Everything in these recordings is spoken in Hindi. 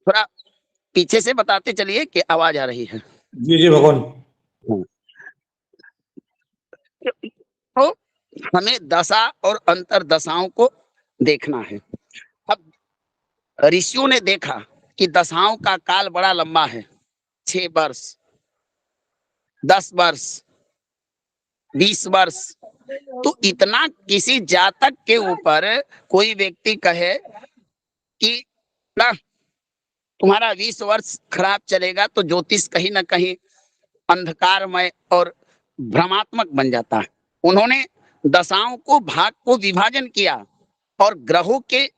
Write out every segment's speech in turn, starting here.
थोड़ा पीछे से बताते चलिए कि आवाज आ रही है। जी जी भगवान। तो हमें दशा और अंतर दशाओं को देखना है। अब ऋषियों ने देखा कि दशाओं का काल बड़ा लंबा है, 6 वर्ष, 10 वर्ष, 20 वर्ष। तो इतना किसी जातक के ऊपर कोई व्यक्ति कहे कि ना तुम्हारा 20 वर्ष खराब चलेगा, तो ज्योतिष कहीं ना कहीं अंधकारमय और भ्रमात्मक बन जाता है। उन्होंने दशाओं को भाग को विभाजन किया और ग्रहों के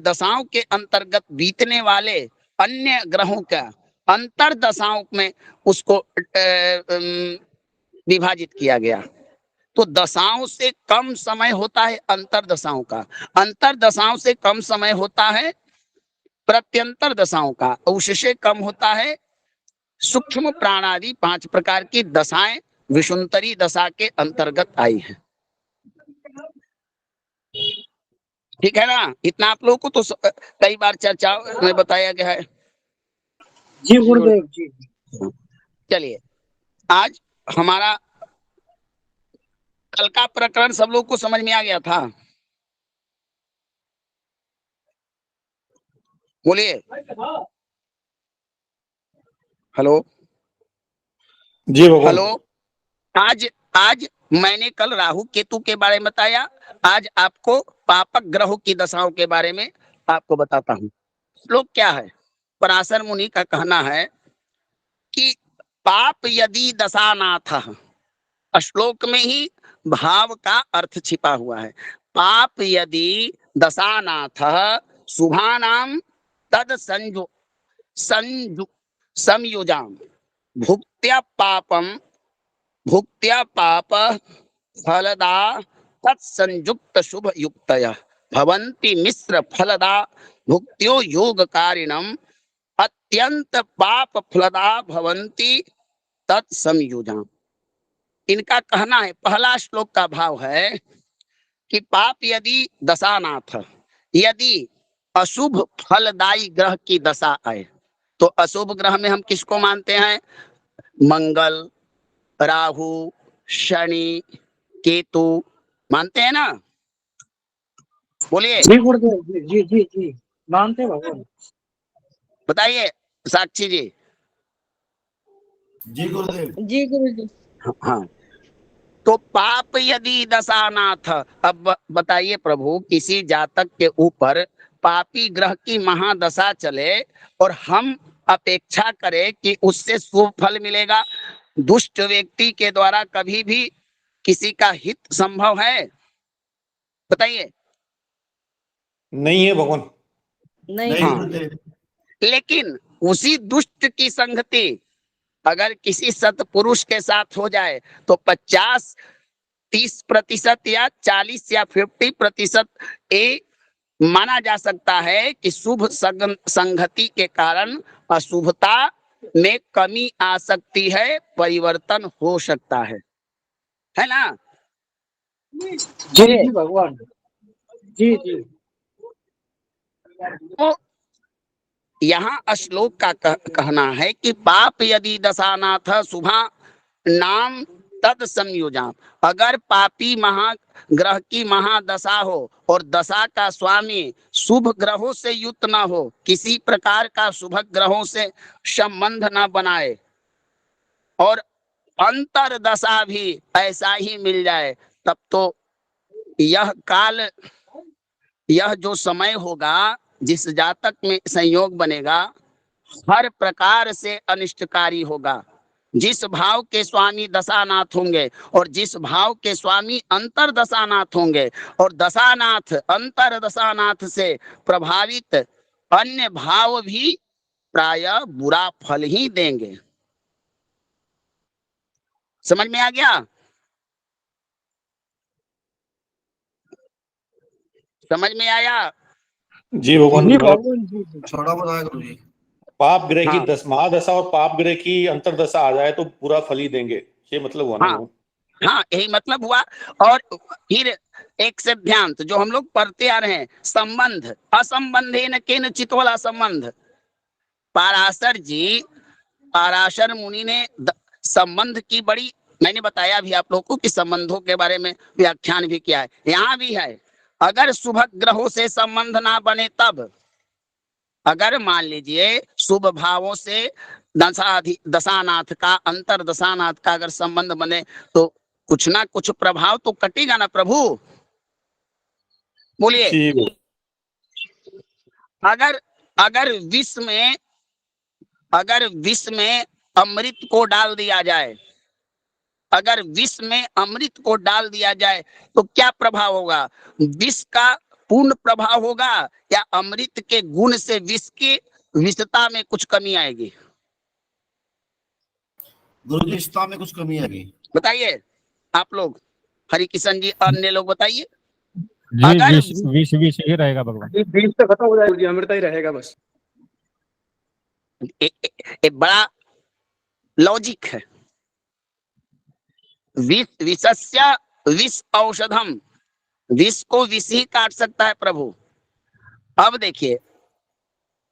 दशाओं के अंतर्गत बीतने वाले अन्य ग्रहों का अंतर दशाओं में उसको विभाजित किया गया। तो दशाओं से कम समय होता है अंतर दशाओं का, अंतर दशाओं से कम समय होता है प्रत्यंतर दशाओं का, उससे कम होता है सूक्ष्म प्राणादि 5 प्रकार की दशाएं विषुंतरी दशा के अंतर्गत आई है। ठीक है ना? इतना आप लोगों को तो कई बार चर्चा में बताया गया है। जी गुरुदेव जी। चलिए, आज हमारा कल का प्रकरण सब लोग को समझ में आ गया था? बोलिए। हेलो जी भगवान। हेलो। आज मैंने कल राहु केतु के बारे में बताया, आज आपको पापक ग्रहों की दशाओं के बारे में आपको बताता हूँ। श्लोक क्या है? पराशर मुनि का कहना है कि पाप यदि दशानाथ, श्लोक में ही भाव का अर्थ छिपा हुआ है। पाप यदि दशानाथ शुभानाम तद संयुजाम भुक्त्या पाप फलदा तत्संयुक्त शुभ युक्तयः भवन्ति मिश्र फलदा भुक्त्यो योगकारिणम अत्यंत पाप फलदा भवन्ति तत्संयुजाम। इनका कहना है, पहला श्लोक का भाव है कि पाप यदि दशानाथ, यदि अशुभ फलदायी ग्रह की दशा आए, तो अशुभ ग्रह में हम किसको मानते हैं? मंगल, राहु, शनि, केतु मानते हैं ना? बोलिए। जी गुरुदेव जी जी जी जी मानते भगवान। बताइए साक्षी जी। जी गुरुदेव। जी गुरुदेव। हाँ, तो पाप यदि दशानाथ, अब बताइए प्रभु, किसी जातक के ऊपर पापी ग्रह की महादशा चले और हम अपेक्षा करें कि उससे शुभ फल मिलेगा? दुष्ट व्यक्ति के द्वारा कभी भी किसी का हित संभव है? बताइए। नहीं है भगवान। नहीं। हाँ, लेकिन उसी दुष्ट की संगति अगर किसी सत्पुरुष के साथ हो जाए तो 50-30% या 40 या 50% ये माना जा सकता है कि शुभ संगति के कारण अशुभता में कमी आ सकती है, परिवर्तन हो सकता है ना? जी जी भगवान। जी जी। तो यहाँ श्लोक का कहना है कि पाप यदि दशानाथ शुभा नाम तद संयोजन, अगर पापी महाग्रह की महादशा हो और दशा का स्वामी शुभ ग्रहों से युक्त न हो, किसी प्रकार का शुभ ग्रहों से संबंध न बनाए और अंतर दशा भी ऐसा ही मिल जाए, तब तो यह काल, यह जो समय होगा, जिस जातक में संयोग बनेगा, हर प्रकार से अनिष्टकारी होगा। जिस भाव के स्वामी दशानाथ होंगे और जिस भाव के स्वामी अंतर दशानाथ होंगे और दशानाथ अंतर दशानाथ से प्रभावित अन्य भाव भी प्रायः बुरा फल ही देंगे। समझ में आ गया? समझ में आया? जी भगवान। जी भगवान जी जी। छोड़ा बताया करो जी। पाप ग्रह की हाँ। महादशा और पाप ग्रह की अंतरदशा आ जाए तो पूरा फल ही देंगे, ये मतलब हुआ ना हाँ भगवान? हाँ, यही मतलब हुआ। और फिर एक सिद्धांत जो हम लोग पढ़ते आ रहे हैं, संबंध असंबंधे न केन चित वाला संबंध। पाराशर मुनि ने संबंध की बड़ी, मैंने बताया भी आप लोगों को कि संबंधों के बारे में व्याख्यान भी किया है, यहाँ भी है। अगर शुभ ग्रहों से संबंध ना बने तब, अगर मान लीजिए शुभ भावों से दशानाथ का, अंतर दशानाथ का अगर संबंध बने तो कुछ ना कुछ प्रभाव तो कटेगा ना प्रभु, बोलिए। जी भगवान। अगर अगर विष में अमृत को डाल दिया जाए, अगर विष में अमृत को डाल दिया जाए तो क्या प्रभाव होगा? विष का पूर्ण प्रभाव होगा या अमृत के गुण से विष की विषता में कुछ कमी आएगी? गुरु जी विषता में कुछ कमी आएगी? बताइए आप लोग, हरिकिशन जी, अन्य लोग बताइए। जी अगर विष ही रहेगा भगवान। बीज तो खत्म हो जाएगा जी, अमृत ही रहेगा बस। एक बड़ा लॉजिक है। विषस्य विष औषधम, विष को विष ही काट सकता है प्रभु। अब देखिए,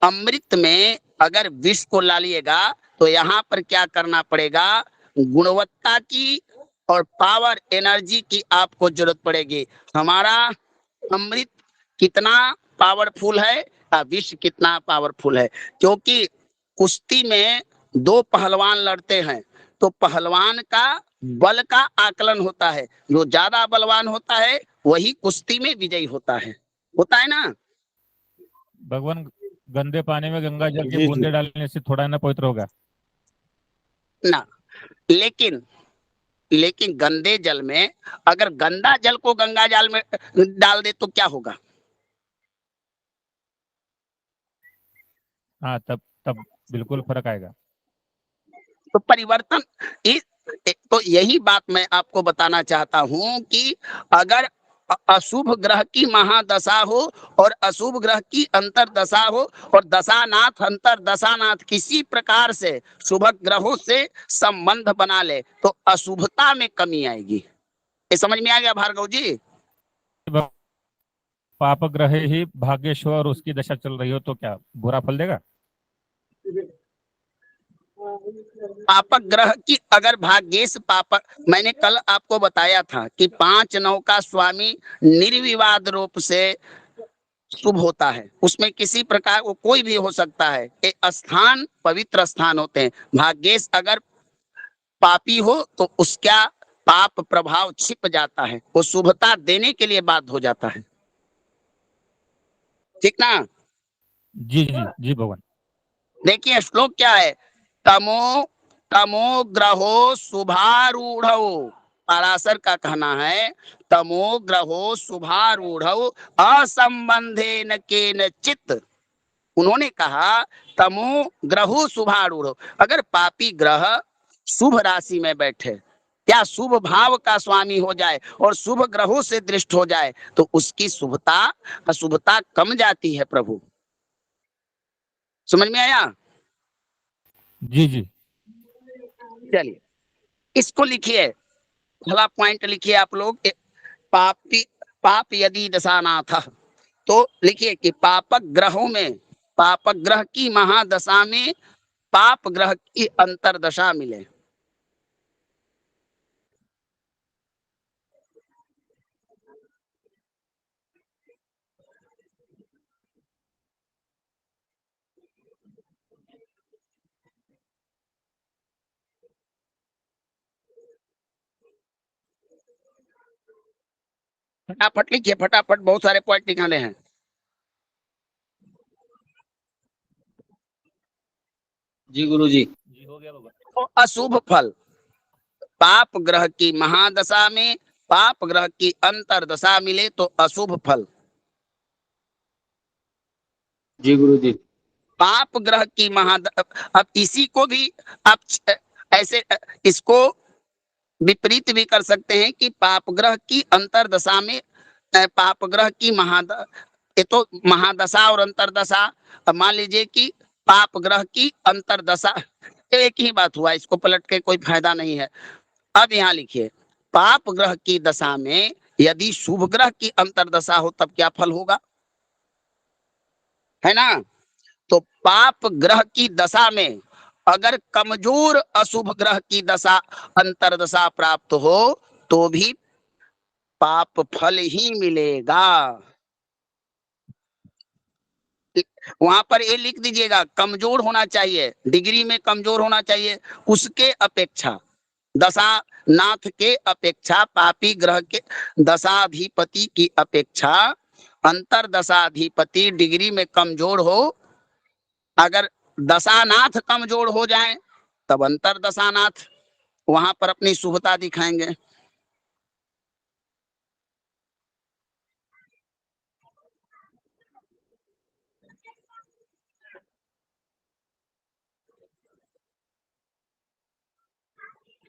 अमृत में अगर विष को डालिएगा तो यहाँ पर क्या करना पड़ेगा? गुणवत्ता की और पावर एनर्जी की आपको जरूरत पड़ेगी। हमारा अमृत कितना पावरफुल है या विष कितना पावरफुल है? क्योंकि कुश्ती में दो पहलवान लड़ते हैं तो पहलवान का बल का आकलन होता है, जो ज्यादा बलवान होता है वही कुश्ती में विजयी होता है ना भगवान, गंदे पानी में गंगा जल जी, के जी। बूंदे डालने से थोड़ा ना पवित्र होगा ना। लेकिन गंदे जल में अगर गंदा जल को गंगा जल में डाल दे तो क्या होगा? हाँ, तब बिल्कुल फर्क आएगा। तो परिवर्तन तो यही बात मैं आपको बताना चाहता हूं कि अगर अशुभ ग्रह की महादशा हो और अशुभ ग्रह की अंतरदशा हो और दशानाथ अंतरदशानाथ किसी प्रकार से शुभ ग्रहों से संबंध बना ले तो अशुभता में कमी आएगी। ये समझ में आ गया भार्गव जी? पाप ग्रह ही भाग्येश्वर और उसकी दशा चल रही हो तो क्या बुरा फल देगा? पापक ग्रह की अगर भाग्येश पापक, मैंने कल आपको बताया था कि 5/9 का स्वामी निर्विवाद रूप से शुभ होता है, उसमें किसी प्रकार वो कोई भी हो सकता है। ये स्थान पवित्र स्थान होते हैं। भाग्येश अगर पापी हो तो उसका पाप प्रभाव छिप जाता है, वो शुभता देने के लिए बाध्य हो जाता है। ठीक ना? जी जी जी भगवान। देखिए श्लोक क्या है, तमो ग्रहो शुभारूढ़, पराशर का कहना है तमो ग्रहो शुभारूढ़ असंबंधेन केनचित्। उन्होंने कहा तमो ग्रहो शुभारूढ़, अगर पापी ग्रह शुभ राशि में बैठे या शुभ भाव का स्वामी हो जाए और शुभ ग्रहों से दृष्ट हो जाए तो उसकी शुभता अशुभता कम जाती है प्रभु। समझ में आया? जी जी। चलिए इसको लिखिए, पहला पॉइंट लिखिए आप लोग। पाप यदि दशानाथ, तो लिखिए कि पापक ग्रहों में, पापक ग्रह की महादशा में पाप ग्रह की अंतरदशा मिले। फटाफट लिखिए, फटाफट, बहुत सारे पॉइंट निकाले हैं। जी गुरु जी। जी हो गया भगवान। तो अशुभ फल, पाप ग्रह की महादशा में पाप ग्रह की अंतरदशा मिले तो अशुभ फल। जी गुरु जी। पाप ग्रह की अब इसी को भी आप ऐसे इसको विपरीत भी कर सकते हैं कि पाप ग्रह की अंतरदशा में पाप ग्रह की ये तो महादशा और अंतरदशा। अब मान लीजिए कि पाप ग्रह की अंतरदशा, एक ही बात हुआ, इसको पलट के कोई फायदा नहीं है। अब यहाँ लिखिए पाप ग्रह की दशा में यदि शुभ ग्रह की अंतर्दशा हो तब क्या फल होगा, है ना। तो पाप ग्रह की दशा में अगर कमजोर अशुभ ग्रह की दशा अंतर्दशा प्राप्त हो तो भी पाप फल ही मिलेगा। वहां पर ये लिख दीजिएगा, कमजोर होना चाहिए, डिग्री में कमजोर होना चाहिए। उसके अपेक्षा दशा नाथ के अपेक्षा, पापी ग्रह के दशाधिपति की अपेक्षा अंतरदशाधिपति डिग्री में कमजोर हो। अगर दशानाथ कमजोर हो जाए तब अंतरदशानाथ वहां पर अपनी शुभता दिखाएंगे।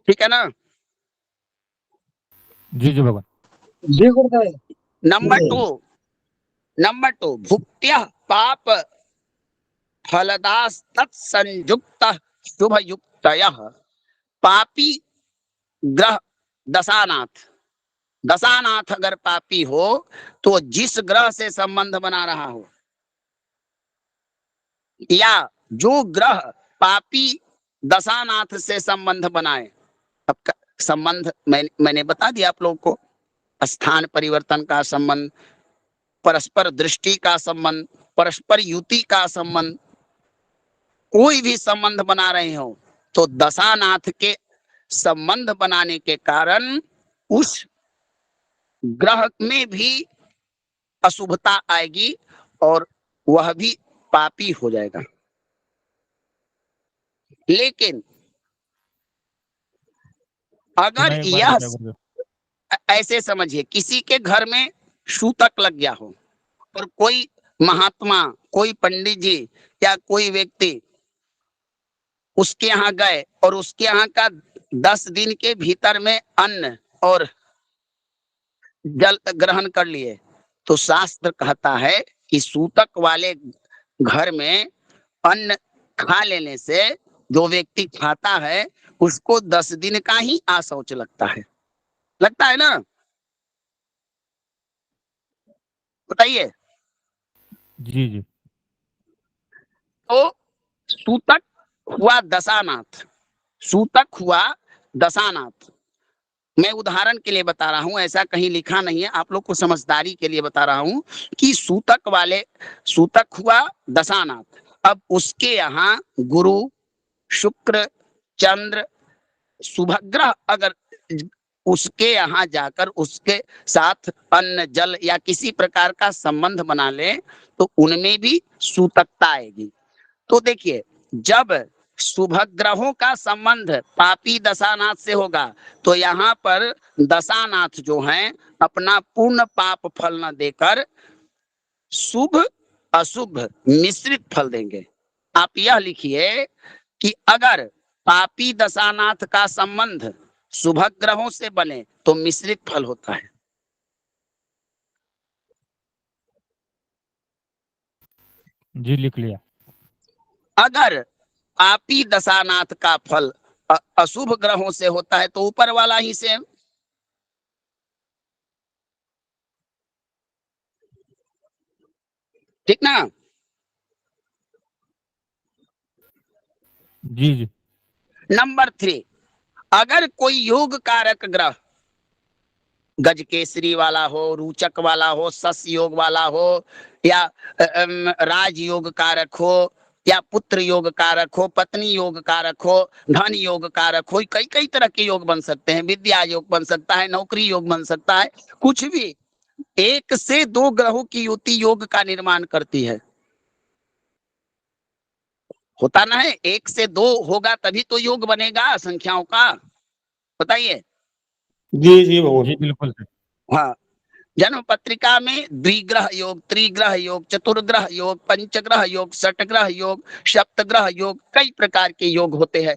ठीक है ना। जी जी भगवान। जी गुरुदेव। नंबर टू भुक्त्या पाप फलदास तत्संयुक्त शुभ युक्तयः। पापी ग्रह दशानाथ अगर पापी हो तो जिस ग्रह से संबंध बना रहा हो, या जो ग्रह पापी दशानाथ से संबंध बनाए, अब संबंध मैंने बता दिया आप लोगों को, स्थान परिवर्तन का संबंध, परस्पर दृष्टि का संबंध, परस्पर युति का संबंध, कोई भी संबंध बना रहे हो तो दशानाथ के संबंध बनाने के कारण उस ग्रह में भी अशुभता आएगी और वह भी पापी हो जाएगा। लेकिन अगर मैं एक बार यह बताया गुरुदेव। ऐसे समझिए, किसी के घर में सूतक लग गया हो और कोई महात्मा, कोई पंडित जी या कोई व्यक्ति उसके यहाँ गए और उसके यहाँ का 10 दिन के भीतर में अन्न और जल ग्रहण कर लिए, तो शास्त्र कहता है कि सूतक वाले घर में अन्न खा लेने से जो व्यक्ति खाता है उसको 10 दिन का ही आशौच लगता है ना। बताइए। जी जी। तो सूतक हुआ दशानाथ, सूतक हुआ दशानाथ। मैं उदाहरण के लिए बता रहा हूं, ऐसा कहीं लिखा नहीं है, आप लोग को समझदारी के लिए बता रहा हूं कि सूतक हुआ दशानाथ। अब उसके यहाँ गुरु, शुक्र, चंद्र, शुभग्रह अगर उसके यहाँ जाकर उसके साथ अन्न जल या किसी प्रकार का संबंध बना ले तो उनमें भी सूतकता आएगी। तो देखिए, जब शुभ ग्रहों का संबंध पापी दशानाथ से होगा तो यहाँ पर दशानाथ जो हैं अपना पूर्ण पाप फल न देकर शुभ अशुभ मिश्रित फल देंगे। आप यह लिखिए कि अगर पापी दशानाथ का संबंध शुभ ग्रहों से बने तो मिश्रित फल होता है। जी लिख लिया। अगर पापी दशानाथ का फल अशुभ ग्रहों से होता है तो ऊपर वाला ही सेम। ठीक ना। जी जी। नंबर 3, अगर कोई योग कारक ग्रह गजकेसरी वाला हो, रूचक वाला हो, सस योग वाला हो, या राज योग कारक हो, या पुत्र योग कारक हो, पत्नी योग कारक हो, धन योग कारक हो, कई कई तरह के योग बन सकते हैं, विद्या योग बन सकता है, नौकरी योग बन सकता है, कुछ भी। 1 से 2 ग्रहों की युति योग का निर्माण करती है। होता ना है, 1 से 2 होगा तभी तो योग बनेगा संख्याओं का। बताइए। जी जी भगवान। जी बिल्कुल सर। हाँ, जन्म पत्रिका में द्विग्रह योग, त्रिग्रह योग, चतुर्ग्रह योग, पंचग्रह योग, षटग्रह योग, सप्तग्रह योग, कई प्रकार के योग होते हैं।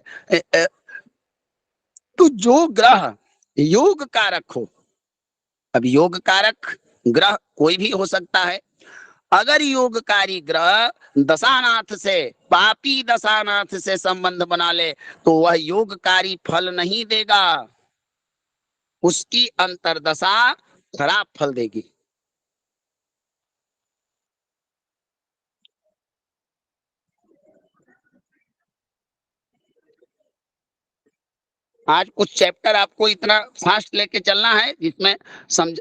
तो जो ग्रह योग कारक हो, अब योग कारक ग्रह कोई भी हो सकता है, अगर योगकारी ग्रह दशानाथ से, पापी दशानाथ से संबंध बना ले तो वह योगकारी फल नहीं देगा। उसकी अंतर्दशा खराब फल देगी। आज कुछ चैप्टर आपको इतना फास्ट लेके चलना है जिसमें समझ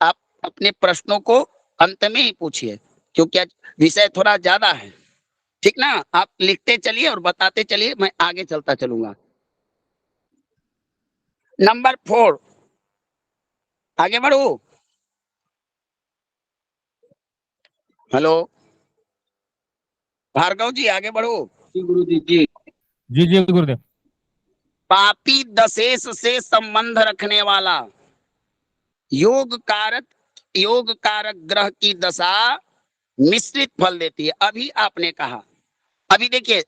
आप अपने प्रश्नों को अंत में ही पूछिए, क्योंकि आज विषय थोड़ा ज्यादा है। ठीक ना, आप लिखते चलिए और बताते चलिए, मैं आगे चलता चलूंगा। नंबर 4, आगे बढ़ो। हेलो भार्गव जी, आगे बढ़ो। जी गुरुजी जी। जी जी गुरुदेव। पापी दशेश से संबंध रखने वाला योग कारक ग्रह की दशा मिश्रित फल देती है। अभी आपने कहा, अभी देखिए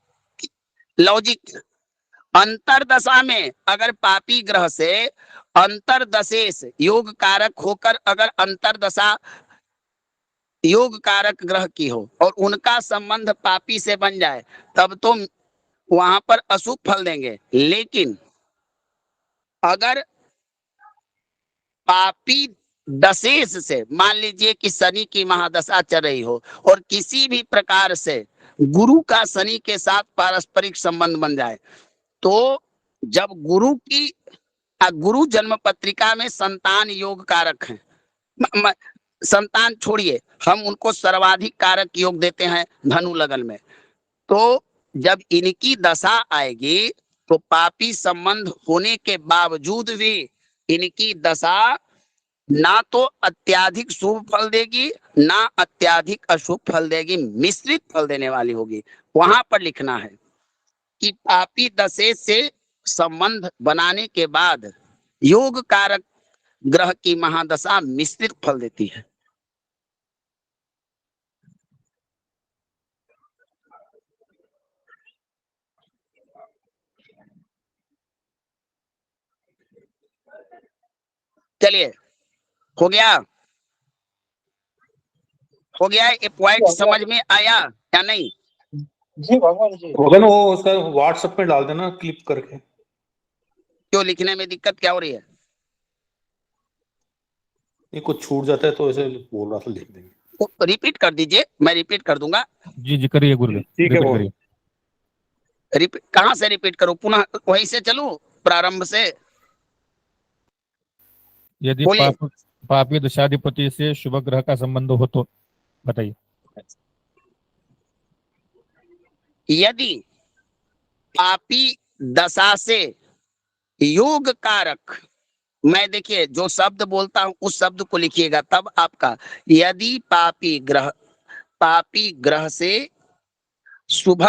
लॉजिक, अंतरदशा में अगर पापी ग्रह से अंतरदशेश योग कारक होकर अगर अंतरदशा योग कारक ग्रह की हो और उनका संबंध पापी से बन जाए, तब तो वहां पर अशुभ फल देंगे। लेकिन अगर पापी दशेश से, मान लीजिए कि शनि की महादशा चल रही हो और किसी भी प्रकार से गुरु का शनि के साथ पारस्परिक संबंध बन जाए, तो जब गुरु जन्म पत्रिका में संतान योग कारक है, संतान छोड़िए, हम उनको सर्वाधिक कारक योग देते हैं धनु लगन में, तो जब इनकी दशा आएगी तो पापी संबंध होने के बावजूद भी इनकी दशा ना तो अत्याधिक शुभ फल देगी ना अत्याधिक अशुभ फल देगी, मिश्रित फल देने वाली होगी। वहां पर लिखना है कि पापी दशेश से संबंध बनाने के बाद योग कारक ग्रह की महादशा मिश्रित फल देती है। चलिए, हो गया, हो गया, ये पॉइंट समझ में आया या नहीं? जी भगवान जी, होगा ना, वो उसका व्हाट्सएप में डाल देना क्लिप करके। क्यों, लिखने में दिक्कत क्या हो रही है? ये कुछ छूट जाता है तो ऐसे बोल रहा था, लिख देंगे। तो रिपीट कर दीजिए, मैं रिपीट कर दूंगा। जी जी करिए गुरुदेव, ठीक है, रिपीट वो करिए। रिपीट कहाँ से रिपीट करूं? पुनः वहीं से चलूं, प्रारंभ से? यदि बोलिए। पापी दशाधिपति से शुभ ग्रह का संबंध हो तो बताइए। यदि पापी दशा से योग कारक, मैं देखिए जो शब्द बोलता हूं उस शब्द को लिखिएगा, तब आपका, यदि पापी ग्रह से शुभ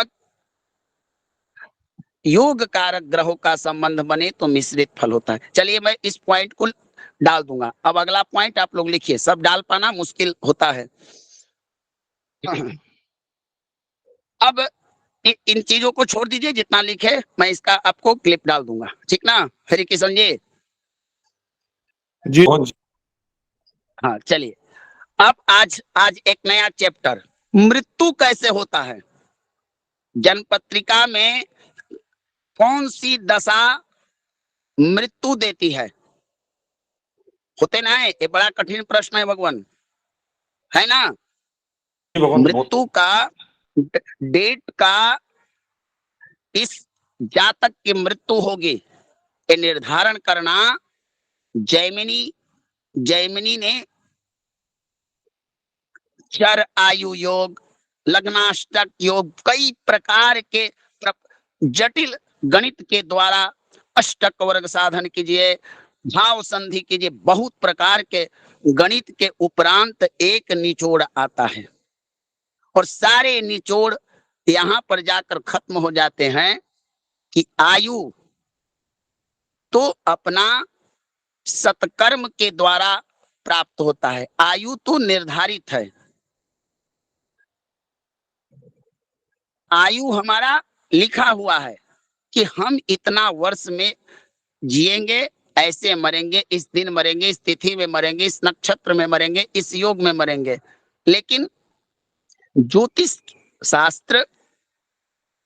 योग कारक ग्रहों का संबंध बने तो मिश्रित फल होता है। चलिए मैं इस पॉइंट को डाल दूंगा। अब अगला पॉइंट आप लोग लिखिए, सब डाल पाना मुश्किल होता है। अब इन चीजों को छोड़ दीजिए, जितना लिखे मैं इसका आपको क्लिप डाल दूंगा, ठीक ना हरि किशन जी? जी हाँ चलिए, अब आज एक नया चैप्टर, मृत्यु कैसे होता है। जन्म पत्रिका में कौन सी दशा मृत्यु देती है? होते ना है, ये बड़ा कठिन प्रश्न है भगवान, है ना? भगवान, मृत्यु का डेट का, इस जातक की मृत्यु होगी ये निर्धारण करना जैमिनी ने चर आयु योग, लग्नाष्टक योग, कई प्रकार के जटिल गणित के द्वारा अष्टक वर्ग साधन कीजिए, भाव संधि कीजिए, बहुत प्रकार के गणित के उपरांत एक निचोड़ आता है और सारे निचोड़ यहां पर जाकर खत्म हो जाते हैं कि आयु तो अपना सत्कर्म के द्वारा प्राप्त होता है, आयु तो निर्धारित है, आयु हमारा लिखा हुआ है कि हम इतना वर्ष में जिएंगे, ऐसे मरेंगे, इस दिन मरेंगे, इस तिथि में मरेंगे, इस नक्षत्र में मरेंगे, इस योग में मरेंगे। लेकिन ज्योतिष शास्त्र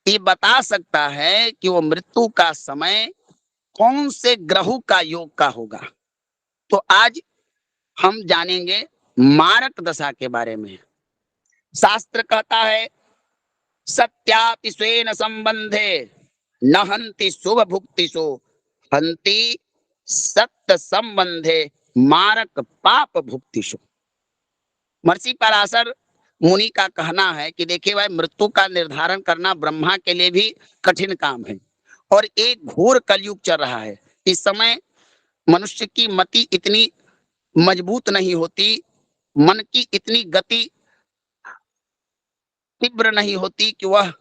ये बता सकता है कि वो मृत्यु का समय कौन से ग्रहों का योग का होगा। तो आज हम जानेंगे मारक दशा के बारे में। शास्त्र कहता है सत्यापि स्वेन संबंधे न हन्ति शुभ भुक्तिषु हन्ति सत्य संबंधे मारक पाप भुक्तिषु। महर्षि पराशर मुनि का कहना है कि देखिए भाई, मृत्यु का निर्धारण करना ब्रह्मा के लिए भी कठिन काम है और एक घोर कलयुग चल रहा है। इस समय मनुष्य की मति इतनी मजबूत नहीं होती, मन की इतनी गति तीव्र नहीं होती कि वह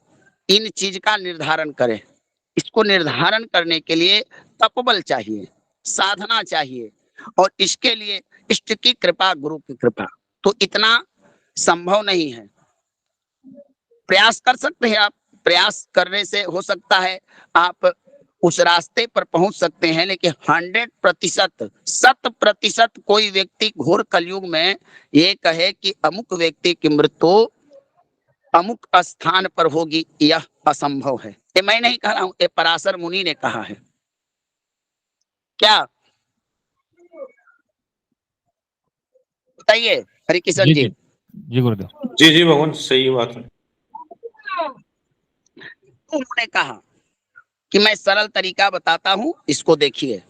इन चीज का निर्धारण करे। इसको निर्धारण करने के लिए तपबल चाहिए, साधना चाहिए और इसके लिए इष्ट की कृपा, गुरु की कृपा। तो इतना संभव नहीं है। प्रयास कर सकते हैं आप, प्रयास करने से हो सकता है आप उस रास्ते पर पहुंच सकते हैं, लेकिन 100% 100% कोई व्यक्ति घोर कलयुग में ये कहे कि अमुक व्यक्ति की मृत्यु अमुक स्थान पर होगी, यह असंभव है। ये मैं नहीं कह रहा हूं, ये पराशर मुनि ने कहा है। क्या बताइए हरिकिशन जी जी। जी जी गुरुदेव। जी भगवान, सही बात है। उन्होंने कहा कि मैं सरल तरीका बताता हूं, इसको देखिए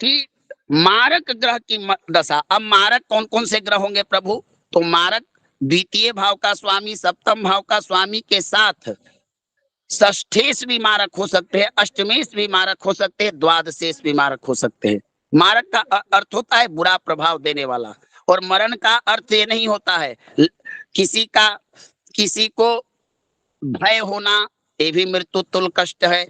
कि मारक ग्रह की दशा। अब मारक कौन कौन से ग्रह होंगे प्रभु? तो मारक द्वितीय भाव का स्वामी, सप्तम भाव का स्वामी के साथ षष्ठेश भी मारक हो सकते हैं, अष्टमेश भी मारक हो सकते हैं, द्वादशेश भी मारक हो सकते हैं। मारक का अर्थ होता है बुरा प्रभाव देने वाला, और मरण का अर्थ ये नहीं होता है किसी को भय होना, ये भी मृत्यु तुल्य कष्ट है।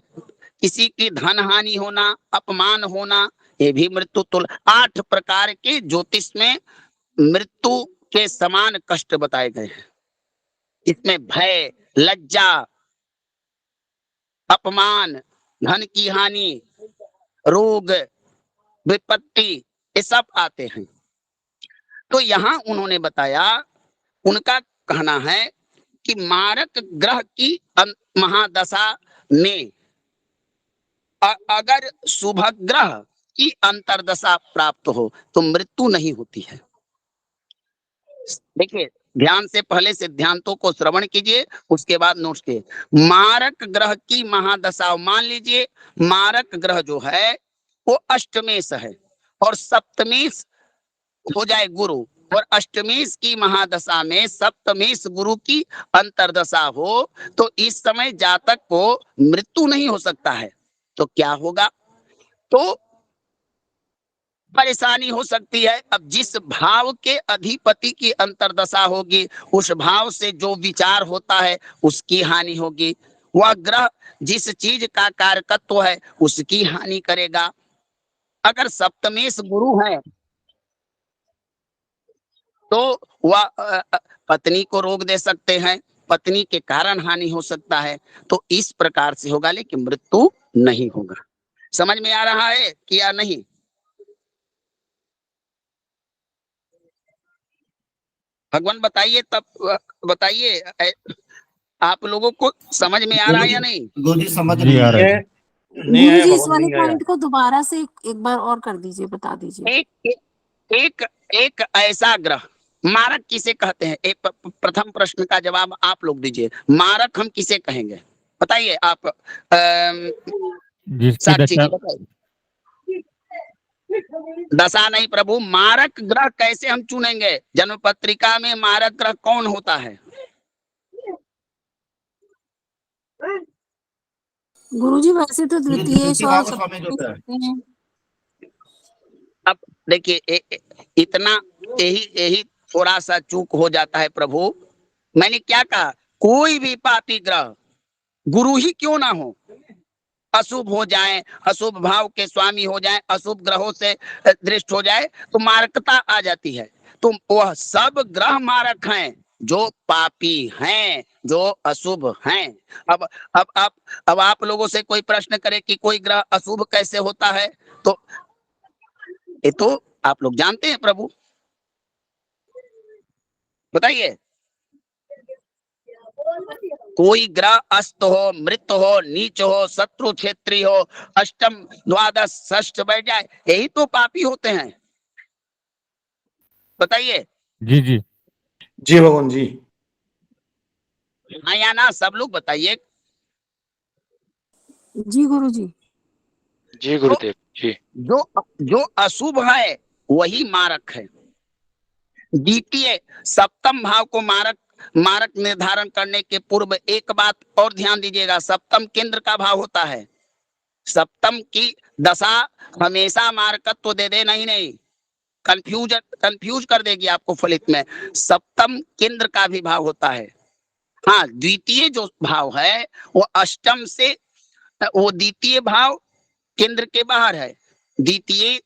किसी की धन हानि होना, अपमान होना, ये भी मृत्यु तुल्य। 8 प्रकार के ज्योतिष में मृत्यु के समान कष्ट बताए गए हैं। इसमें भय, लज्जा, अपमान, धन की हानि, रोग, विपत्ति, ये सब आते हैं। तो यहाँ उन्होंने बताया, उनका कहना है कि मारक ग्रह की महादशा में अगर शुभ ग्रह की अंतरदशा प्राप्त हो तो मृत्यु नहीं होती है। देखिए ध्यान से पहले सिद्धांतों को श्रवण कीजिए, उसके बाद नोट्स के। मारक ग्रह की महादशा, मान लीजिए मारक ग्रह जो है वो अष्टमेश है और सप्तमेश हो जाए गुरु, और अष्टमेश की महादशा में सप्तमेश गुरु की अंतरदशा हो तो इस समय जातक को मृत्यु नहीं हो सकता है। तो क्या होगा? तो परेशानी हो सकती है। अब जिस भाव के अधिपति की अंतरदशा होगी, उस भाव से जो विचार होता है उसकी हानि होगी। वह ग्रह जिस चीज का कारकत्व है उसकी हानि करेगा। अगर सप्तमेश गुरु है तो वह पत्नी को रोग दे सकते हैं, पत्नी के कारण हानि हो सकता है। तो इस प्रकार से होगा, लेकिन मृत्यु नहीं होगा। समझ में आ रहा है कि या नहीं? भगवान बताइए, तब बताइए आप लोगों को समझ में आ रहा है या नहीं? गुरुजी समझ जी, नहीं आ आ रहा रहा है। है। नहीं आया गुरुजी, इस भगवान, वाले नहीं आया। पॉइंट को दोबारा से एक बार और कर दीजिए, बता दीजिए। एक एक ऐसा ग्रह, मारक किसे कहते हैं? एक प्रथम प्रश्न का जवाब आप लोग दीजिए। मारक हम किसे कहेंगे? बताइए आप। जिसकी साक्षी दशा जी बताइए। दशा नहीं प्रभु, मारक ग्रह कैसे हम चुनेंगे? जन्म पत्रिका में मारक ग्रह कौन होता है? गुरुजी, वैसे तो द्वितीय द्वितीय भाव का स्वामी जो होता है। हैं। अब देखिए इतना यही थोड़ा सा चूक हो जाता है प्रभु। मैंने क्या कहा? कोई भी पापी ग्रह गुरु ही क्यों ना हो, अशुभ हो जाए, अशुभ भाव के स्वामी हो जाए, अशुभ ग्रहों से दृष्ट हो जाए तो मारकता आ जाती है। तो वह सब ग्रह मारक हैं जो पापी हैं, जो अशुभ हैं। अब आप लोगों से कोई प्रश्न करे कि कोई ग्रह अशुभ कैसे होता है, तो ये तो आप लोग जानते हैं प्रभु, बताइए। कोई ग्रह अस्त हो, मृत हो, नीच हो, शत्रु क्षेत्री हो, अष्टम द्वादश षष्ठ बैठ जाए, यही तो पापी होते हैं। बताइए। जी जी। जी भगवान जी। हाँ या ना, सब लोग बताइए। जी गुरुजी। जी गुरुदेव जी। जो जो अशुभ है वही मारक है। द्वितीय सप्तम भाव को मारक मारक निर्धारण करने के पूर्व एक बात और ध्यान दीजिएगा, सप्तम केंद्र का भाव होता है। सप्तम की दशा हमेशा मारकत्व दे दे, नहीं, कंफ्यूज कर देगी आपको फलित में। सप्तम केंद्र का भी भाव होता है। हाँ, द्वितीय जो भाव है वो अष्टम से, वो द्वितीय भाव केंद्र के बाहर है। द्वितीय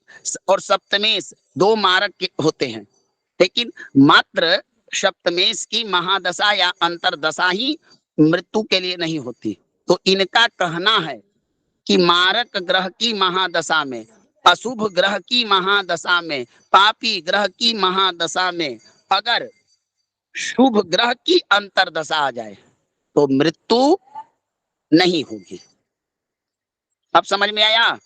और सप्तमेश दो मारक होते हैं, लेकिन मात्र सप्तमेश की महादशा या अंतरदशा ही मृत्यु के लिए नहीं होती। तो इनका कहना है कि मारक ग्रह की महादशा में, अशुभ ग्रह की महादशा में, पापी ग्रह की महादशा में अगर शुभ ग्रह की अंतरदशा आ जाए तो मृत्यु नहीं होगी। अब समझ में आया?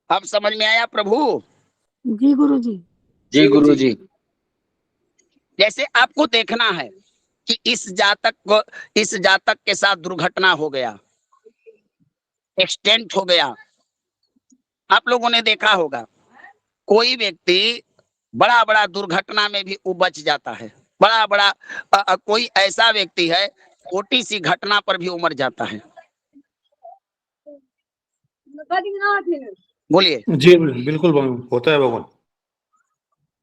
अब समझ में आया प्रभु? जी गुरुजी। जी गुरुजी। जैसे आपको देखना है कि इस जातक के साथ दुर्घटना हो गया, एक्सीडेंट हो गया। आप लोगों ने देखा होगा कोई व्यक्ति बड़ा बड़ा दुर्घटना में भी वो बच जाता है। बड़ा बड़ा कोई ऐसा व्यक्ति है छोटी सी घटना पर भी वो मर जाता है। बोलिए। जी बिल्कुल भगवान, होता है भगवान।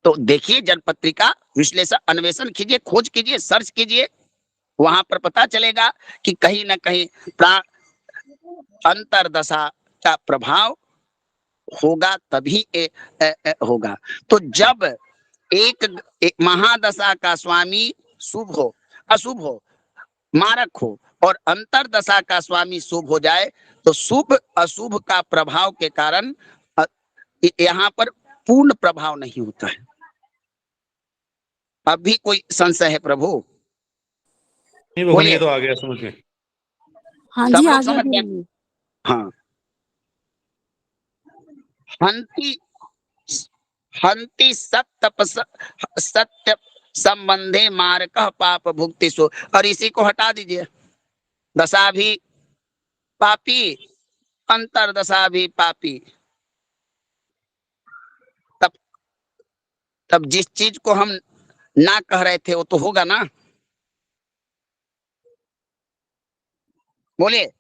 तो देखिए, जनपत्रिका विश्लेषण अन्वेषण कीजिए, खोज कीजिए, सर्च कीजिए, वहां पर पता चलेगा कि कहीं ना कहीं अंतरदशा का प्रभाव होगा, तभी होगा। तो जब एक महादशा का स्वामी शुभ हो, अशुभ हो, मारक हो और अंतरदशा का स्वामी शुभ हो जाए तो शुभ अशुभ का प्रभाव के कारण यहाँ पर पूर्ण प्रभाव नहीं होता है। अब भी कोई संशय है प्रभु? नहीं भगवान, बोलिए। ये तो आ गया समझ में। हाँ सब जी, लोग आ गया समझ गए? गुरुजी। हाँ। हंति हंति सत्य संबंधे मारक पाप भुक्ति सो, और इसी को हटा दीजिए। दशा भी पापी, अंतरदशा भी पापी। तब जिस चीज को हम ना कह रहे थे वो तो होगा ना। बोलिए।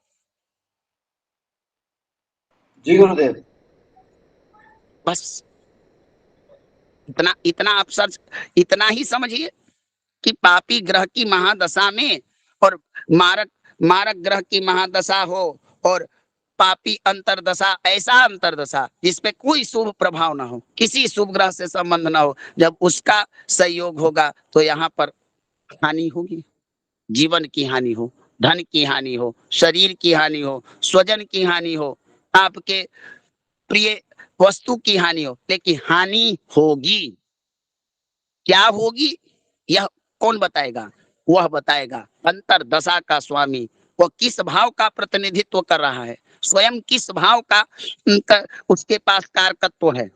जी गुरुदेव। बस इतना आप सर्च, इतना ही समझिए कि पापी ग्रह की महादशा में और मारक ग्रह की महादशा हो और पापी अंतरदशा, ऐसा अंतरदशा जिसपे कोई शुभ प्रभाव ना हो, किसी शुभ ग्रह से संबंध ना हो, जब उसका संयोग होगा तो यहाँ पर हानि होगी। जीवन की हानि हो, धन की हानि हो, शरीर की हानि हो, स्वजन की हानि हो, आपके प्रिय वस्तु की हानि हो, लेकिन हानि होगी। क्या होगी यह कौन बताएगा? वह बताएगा अंतरदशा का स्वामी। वह किस भाव का प्रतिनिधित्व कर रहा है, स्वयं किस भाव का उसके पास कारकत्व है।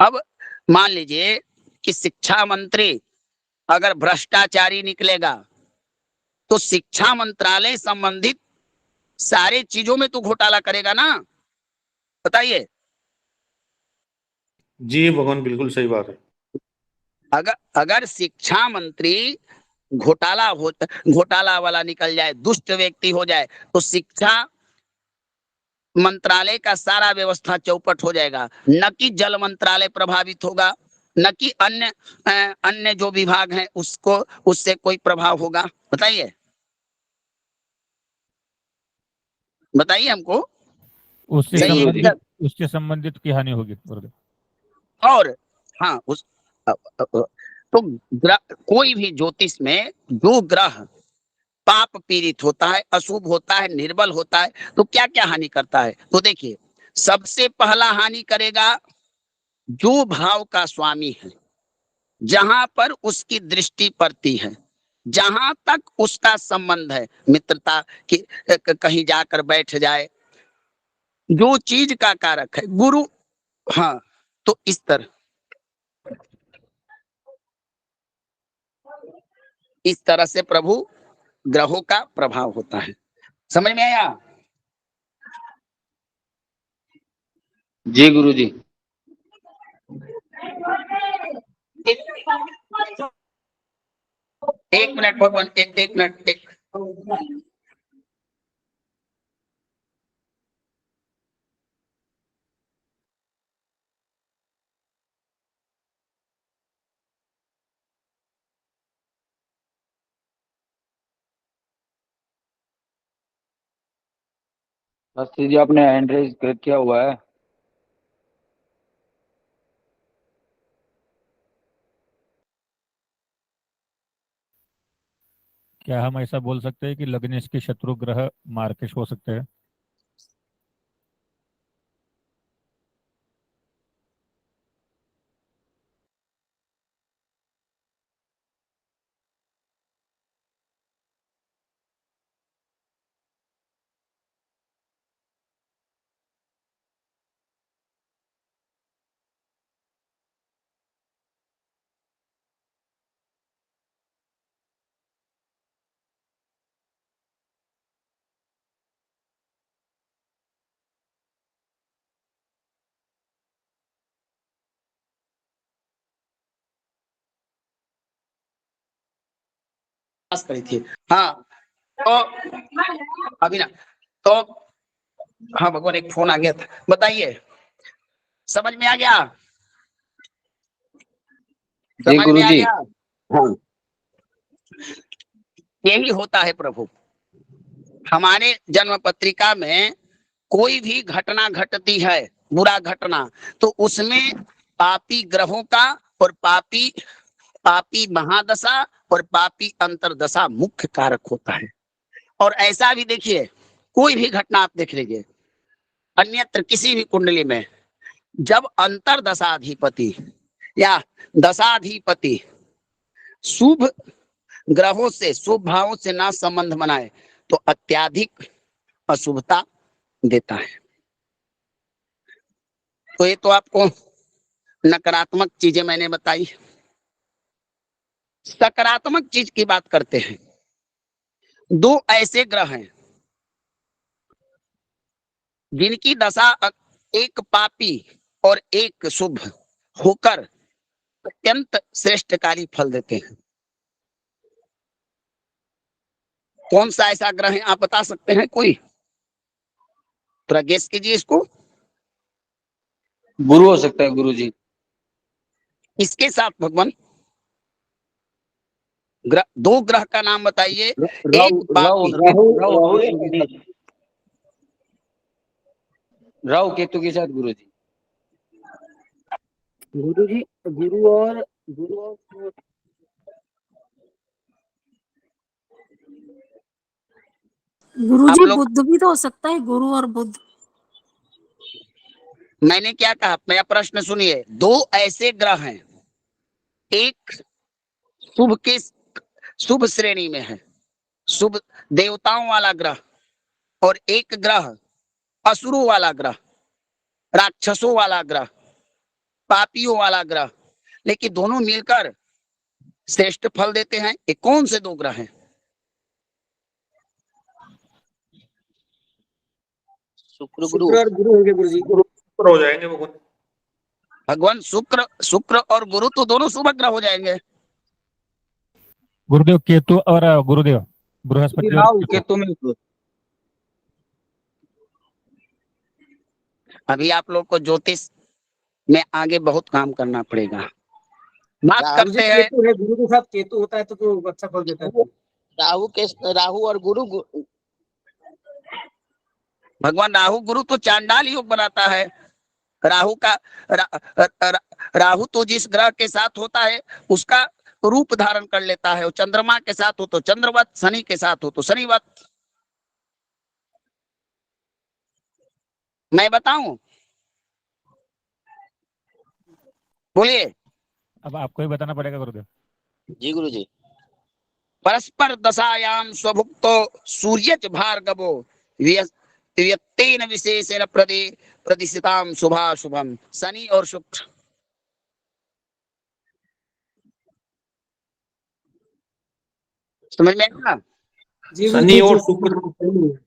अब मान लीजिए कि शिक्षा मंत्री अगर भ्रष्टाचारी निकलेगा तो शिक्षा मंत्रालय संबंधित सारे चीजों में तो घोटाला करेगा ना। बताइए। जी भगवान, बिल्कुल सही बात है। अगर शिक्षा मंत्री घोटाला वाला निकल जाए, दुष्ट व्यक्ति हो जाए, तो शिक्षा मंत्रालय का सारा व्यवस्था चौपट हो जाएगा। न कि जल मंत्रालय प्रभावित होगा, न कि अन्य जो विभाग हैं उसको उससे कोई प्रभाव होगा। बताइए, बताइए हमको। उससे सही है? संबंधित उससे संबंधित की हानि होगी गुरुदेव। और हाँ, तो कोई भी ज्योतिष में जो ग्रह पाप पीड़ित होता है, अशुभ होता है, निर्बल होता है, तो क्या क्या हानि करता है? तो देखिए, सबसे पहला हानि करेगा जो भाव का स्वामी है। जहां पर उसकी दृष्टि पड़ती है, जहां तक उसका संबंध है, मित्रता की कहीं जाकर बैठ जाए, जो चीज का कारक है गुरु। हाँ, तो इस तरह से प्रभु ग्रहों का प्रभाव होता है। समझ में आया? जी गुरुजी। एक मिनट भगवान, एक मिनट, एक। शास्त्री जी आपने हैंड रेज किया हुआ है। क्या हम ऐसा बोल सकते हैं कि लग्नेश के शत्रु ग्रह मार्केश हो सकते हैं? करी थी। हाँ, तो अभी ना, तो हाँ भगवान, एक फोन आ गया था, बताइए। समझ में आ गया? जी समझ में आ गुरुजी। गया? हाँ, यही होता है प्रभु। हमारे जन्म पत्रिका में कोई भी घटना घटती है, बुरा घटना, तो उसमें पापी ग्रहों का और पापी पापी महादशा और पापी अंतरदशा मुख्य कारक होता है। और ऐसा भी देखिए, कोई भी घटना आप देख लीजिए, अन्यत्र किसी भी कुंडली में, जब अंतरदशाधिपति या दशाधिपति शुभ ग्रहों से, शुभ भावों से ना संबंध बनाए, तो अत्याधिक अशुभता देता है। तो ये तो आपको नकारात्मक चीजें मैंने बताई। सकारात्मक चीज की बात करते हैं। दो ऐसे ग्रह हैं जिनकी दशा एक पापी और एक शुभ होकर अत्यंत श्रेष्ठकारी फल देते हैं। कौन सा ऐसा ग्रह है, आप बता सकते हैं कोई? थोड़ा गेस कीजिए इसको। गुरु हो सकता है गुरुजी। इसके साथ भगवान दो ग्रह का नाम बताइए। एक राहु पापी। राहु केतु के साथ गुरुजी। गुरुजी, गुरु और गुरुजी आप लोग, बुद्ध भी तो हो सकता है, गुरु और बुद्ध। मैंने क्या कहा, मेरा प्रश्न सुनिए। दो ऐसे ग्रह हैं, एक शुभ के शुभ श्रेणी में है, शुभ देवताओं वाला ग्रह, और एक ग्रह असुरों वाला ग्रह, राक्षसों वाला ग्रह, पापियों वाला ग्रह, लेकिन दोनों मिलकर श्रेष्ठ फल देते हैं। ये कौन से दो ग्रह हैं? शुक्र और गुरु होंगे गुरुजी। ऊपर हो जाएंगे भगवान। भगवान शुक्र और गुरु तो दोनों शुभ ग्रह हो जाएंगे। गुरुदेव केतु और गुरुदेव बृहस्पति और राहु केतु। केतु में अभी आप लोग को ज्योतिष में आगे बहुत काम करना पड़ेगा। बात करते हैं केतु है, गुरु के साथ केतु होता है तो अच्छा फल देता है। राहु और गुरु। भगवान राहु गुरु तो चांडाल योग बनाता है। राहु का राहु तो जिस ग्रह के साथ होता है उसका रूप धारण कर लेता है। वो चंद्रमा के साथ हो तो चंद्रवत, शनि के साथ हो तो शनिवत। मैं बताऊं? बोलिए। अब आपको ही बताना पड़ेगा गुरुदेव। जी गुरु जी। परस्पर दशायाम स्वभुक्तो सूर्यच भार्गवो व्यक्तेन विशेषेण प्रतिष्ठिताम शुभाशुभम। शनि और शुक्र, समझ में आया? जी शनि और गुरुजी, शुक्र,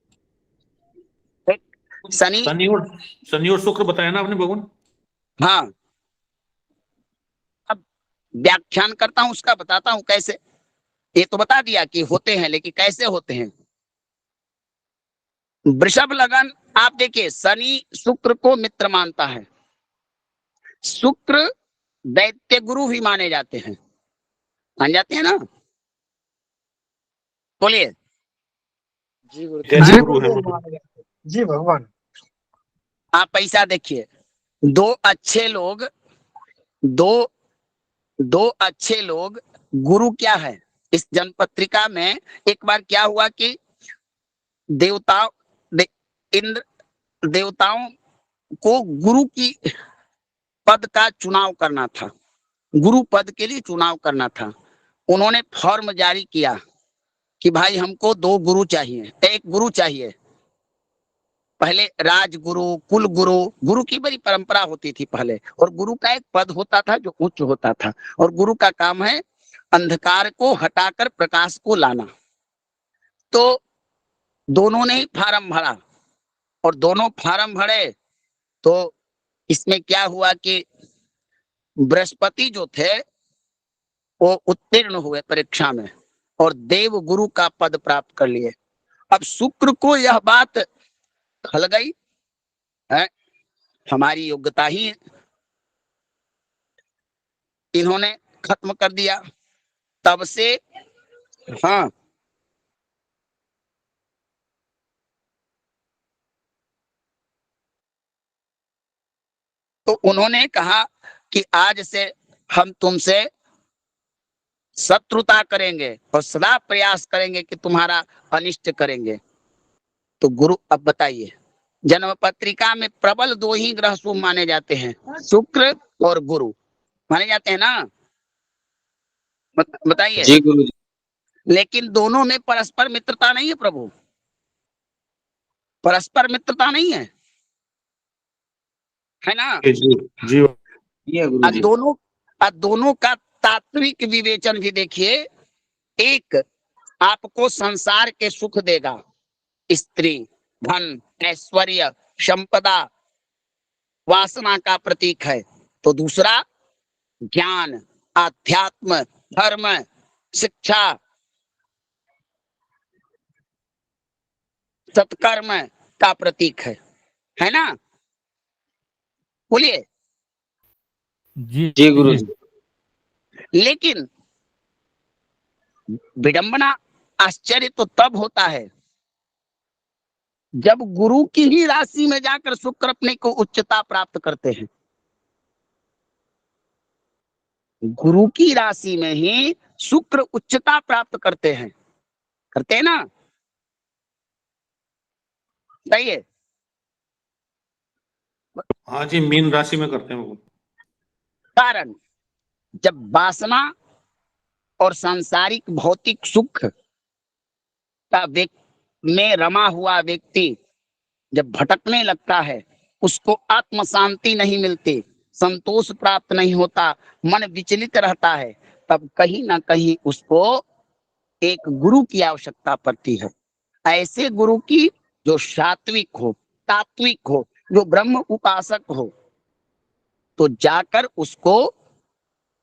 शनि, शनि और शुक्र बताया ना आपने भगवान। हाँ, अब व्याख्यान करता हूं, उसका बताता हूं कैसे। ये तो बता दिया कि होते हैं, लेकिन कैसे होते हैं। वृषभ लगन, आप देखिए, शनि शुक्र को मित्र मानता है। शुक्र दैत्य गुरु भी माने जाते हैं, मान जाते हैं ना? बोलिए। जी गुरुदेव। दैत्य गुरु है वो। जी भगवान। आप पैसा देखिए, दो अच्छे लोग, दो दो अच्छे लोग गुरु क्या है? इस जनपत्रिका में एक बार क्या हुआ कि देवताओं इंद्र देवताओं को गुरु की पद का चुनाव करना था, गुरु पद के लिए चुनाव करना था। उन्होंने फॉर्म जारी किया कि भाई हमको 2 गुरु चाहिए, 1 गुरु चाहिए। पहले राजगुरु, कुल गुरु, गुरु की बड़ी परंपरा होती थी पहले, और गुरु का एक पद होता था जो उच्च होता था, और गुरु का काम है अंधकार को हटाकर प्रकाश को लाना। तो दोनों ने फार्म भरा, और दोनों फार्म भरे तो इसमें क्या हुआ कि बृहस्पति जो थे वो उत्तीर्ण हुए परीक्षा में और देव गुरु का पद प्राप्त कर लिए। अब शुक्र को यह बात खल गई है, हमारी योग्यता ही इन्होंने खत्म कर दिया। तब से, हाँ, तो उन्होंने कहा कि आज से हम तुमसे शत्रुता करेंगे और सदा प्रयास करेंगे कि तुम्हारा अनिष्ट करेंगे। तो गुरु, अब बताइए, जन्म पत्रिका में प्रबल 2 ही ग्रह शुभ माने जाते हैं, शुक्र और गुरु माने जाते हैं ना? बताइए। जी गुरुजी। लेकिन दोनों में परस्पर मित्रता नहीं है प्रभु, परस्पर मित्रता नहीं है, है ना? जी जी ये गुरुजी। दोनों का तात्विक विवेचन भी देखिए। एक आपको संसार के सुख देगा, स्त्री, धन, ऐश्वर्य, संपदा, वासना का प्रतीक है। तो दूसरा ज्ञान, आध्यात्म, धर्म, शिक्षा, सत्कर्म का प्रतीक है ना? बोलिए। जी जी गुरुजी। लेकिन विडंबना, आश्चर्य तो तब होता है जब गुरु की ही राशि में जाकर शुक्र अपने को उच्चता प्राप्त करते हैं। गुरु की राशि में ही शुक्र उच्चता प्राप्त करते हैं ना? सही है। हाँ जी, मीन राशि में करते हैं भगवान। कारण, जब वासना और सांसारिक भौतिक सुख का में रमा हुआ व्यक्ति जब भटकने लगता है, उसको आत्म शांति नहीं मिलती, संतोष प्राप्त नहीं होता, मन विचलित रहता है, तब कहीं ना कहीं उसको एक गुरु की आवश्यकता पड़ती है। ऐसे गुरु की जो सात्विक हो, तात्विक हो, जो ब्रह्म उपासक हो, तो जाकर उसको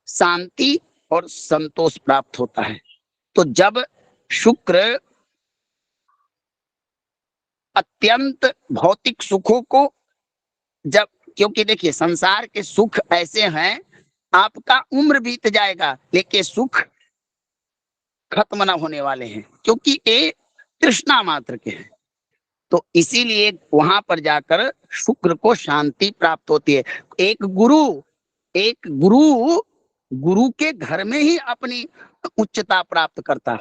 शांति और संतोष प्राप्त होता है। तो जब शुक्र अत्यंत भौतिक सुखों को, जब, क्योंकि देखिए संसार के सुख ऐसे हैं, आपका उम्र बीत जाएगा लेकिन सुख खत्म ना होने वाले हैं, क्योंकि ये तृष्णा मात्र के हैं। तो इसीलिए वहां पर जाकर शुक्र को शांति प्राप्त होती है। एक गुरु गुरु के घर में ही अपनी उच्चता प्राप्त करता है।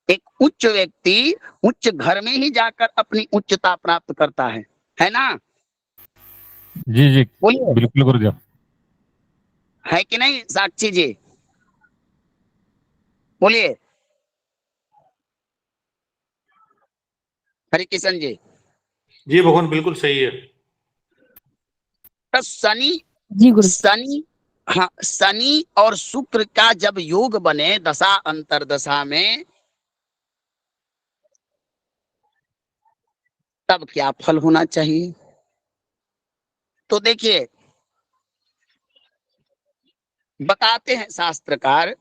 एक उच्च व्यक्ति उच्च घर में ही जाकर अपनी उच्चता प्राप्त करता है ना? जी जी बोलिए। बिल्कुल गुरुदेव। है कि नहीं साक्षी जी? बोलिए हरिकिशन जी। जी भगवान बिल्कुल सही है। तो शनि जी गुरु शनि हाँ, शनि और शुक्र का जब योग बने दशा अंतरदशा में, तब क्या फल होना चाहिए? तो देखिए बताते हैं शास्त्रकार,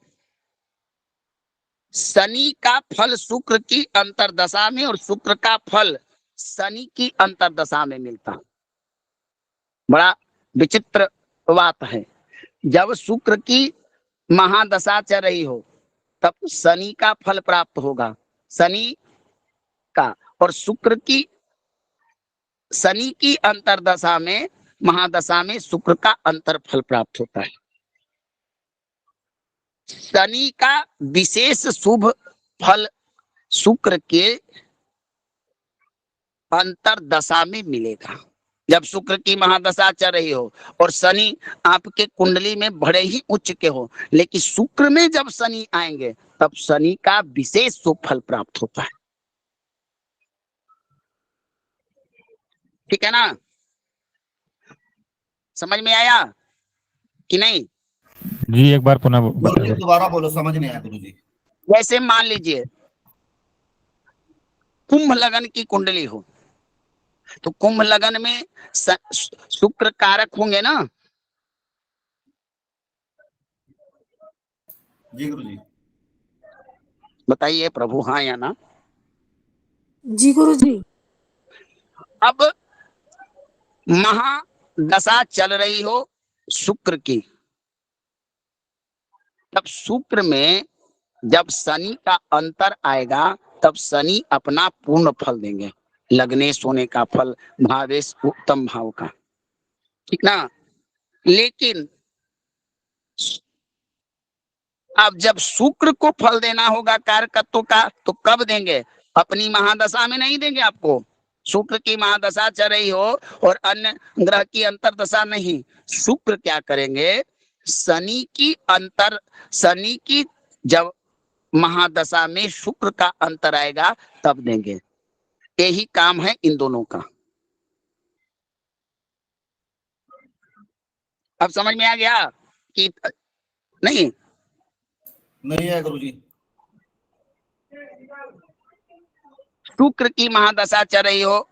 शनि का फल शुक्र की अंतरदशा में और शुक्र का फल शनि की अंतरदशा में मिलता है। बड़ा विचित्र बात है। जब शुक्र की महादशा चल रही हो तब शनि का फल प्राप्त होगा, शनि का, और शनि की अंतरदशा में महादशा में शुक्र का अंतर फल प्राप्त होता है। शनि का विशेष शुभ फल शुक्र के अंतरदशा में मिलेगा। जब शुक्र की महादशा चल रही हो और शनि आपके कुंडली में बड़े ही उच्च के हो, लेकिन शुक्र में जब शनि आएंगे तब शनि का विशेष शुभ फल प्राप्त होता है। ठीक है ना? समझ में आया कि नहीं? जी एक बार पुनः गुरु जी बताइए। दोबारा बोलो, समझ नहीं आया गुरु जी। जैसे मान लीजिए कुंभ लगन की कुंडली हो, तो कुंभ लगन में शुक्र कारक होंगे ना? जी गुरु जी। बताइए प्रभु, हाँ या ना? जी गुरु जी। अब महादशा चल रही हो शुक्र की, तब शुक्र में जब शनि का अंतर आएगा तब शनि अपना पूर्ण फल देंगे, लग्नेश होने का फल, भावेश उत्तम भाव का। ठीक ना? लेकिन अब जब शुक्र को फल देना होगा कारकत्व का, तो कब देंगे? अपनी महादशा में नहीं देंगे आपको। शुक्र की महादशा चल रही हो और अन्य ग्रह की अंतरदशा नहीं, शुक्र क्या करेंगे? शनि की जब महादशा में शुक्र का अंतर आएगा तब देंगे। यही काम है इन दोनों का। अब समझ में आ गया कि नहीं? नहीं है गुरु जी। शुक्र की महादशा चल रही हो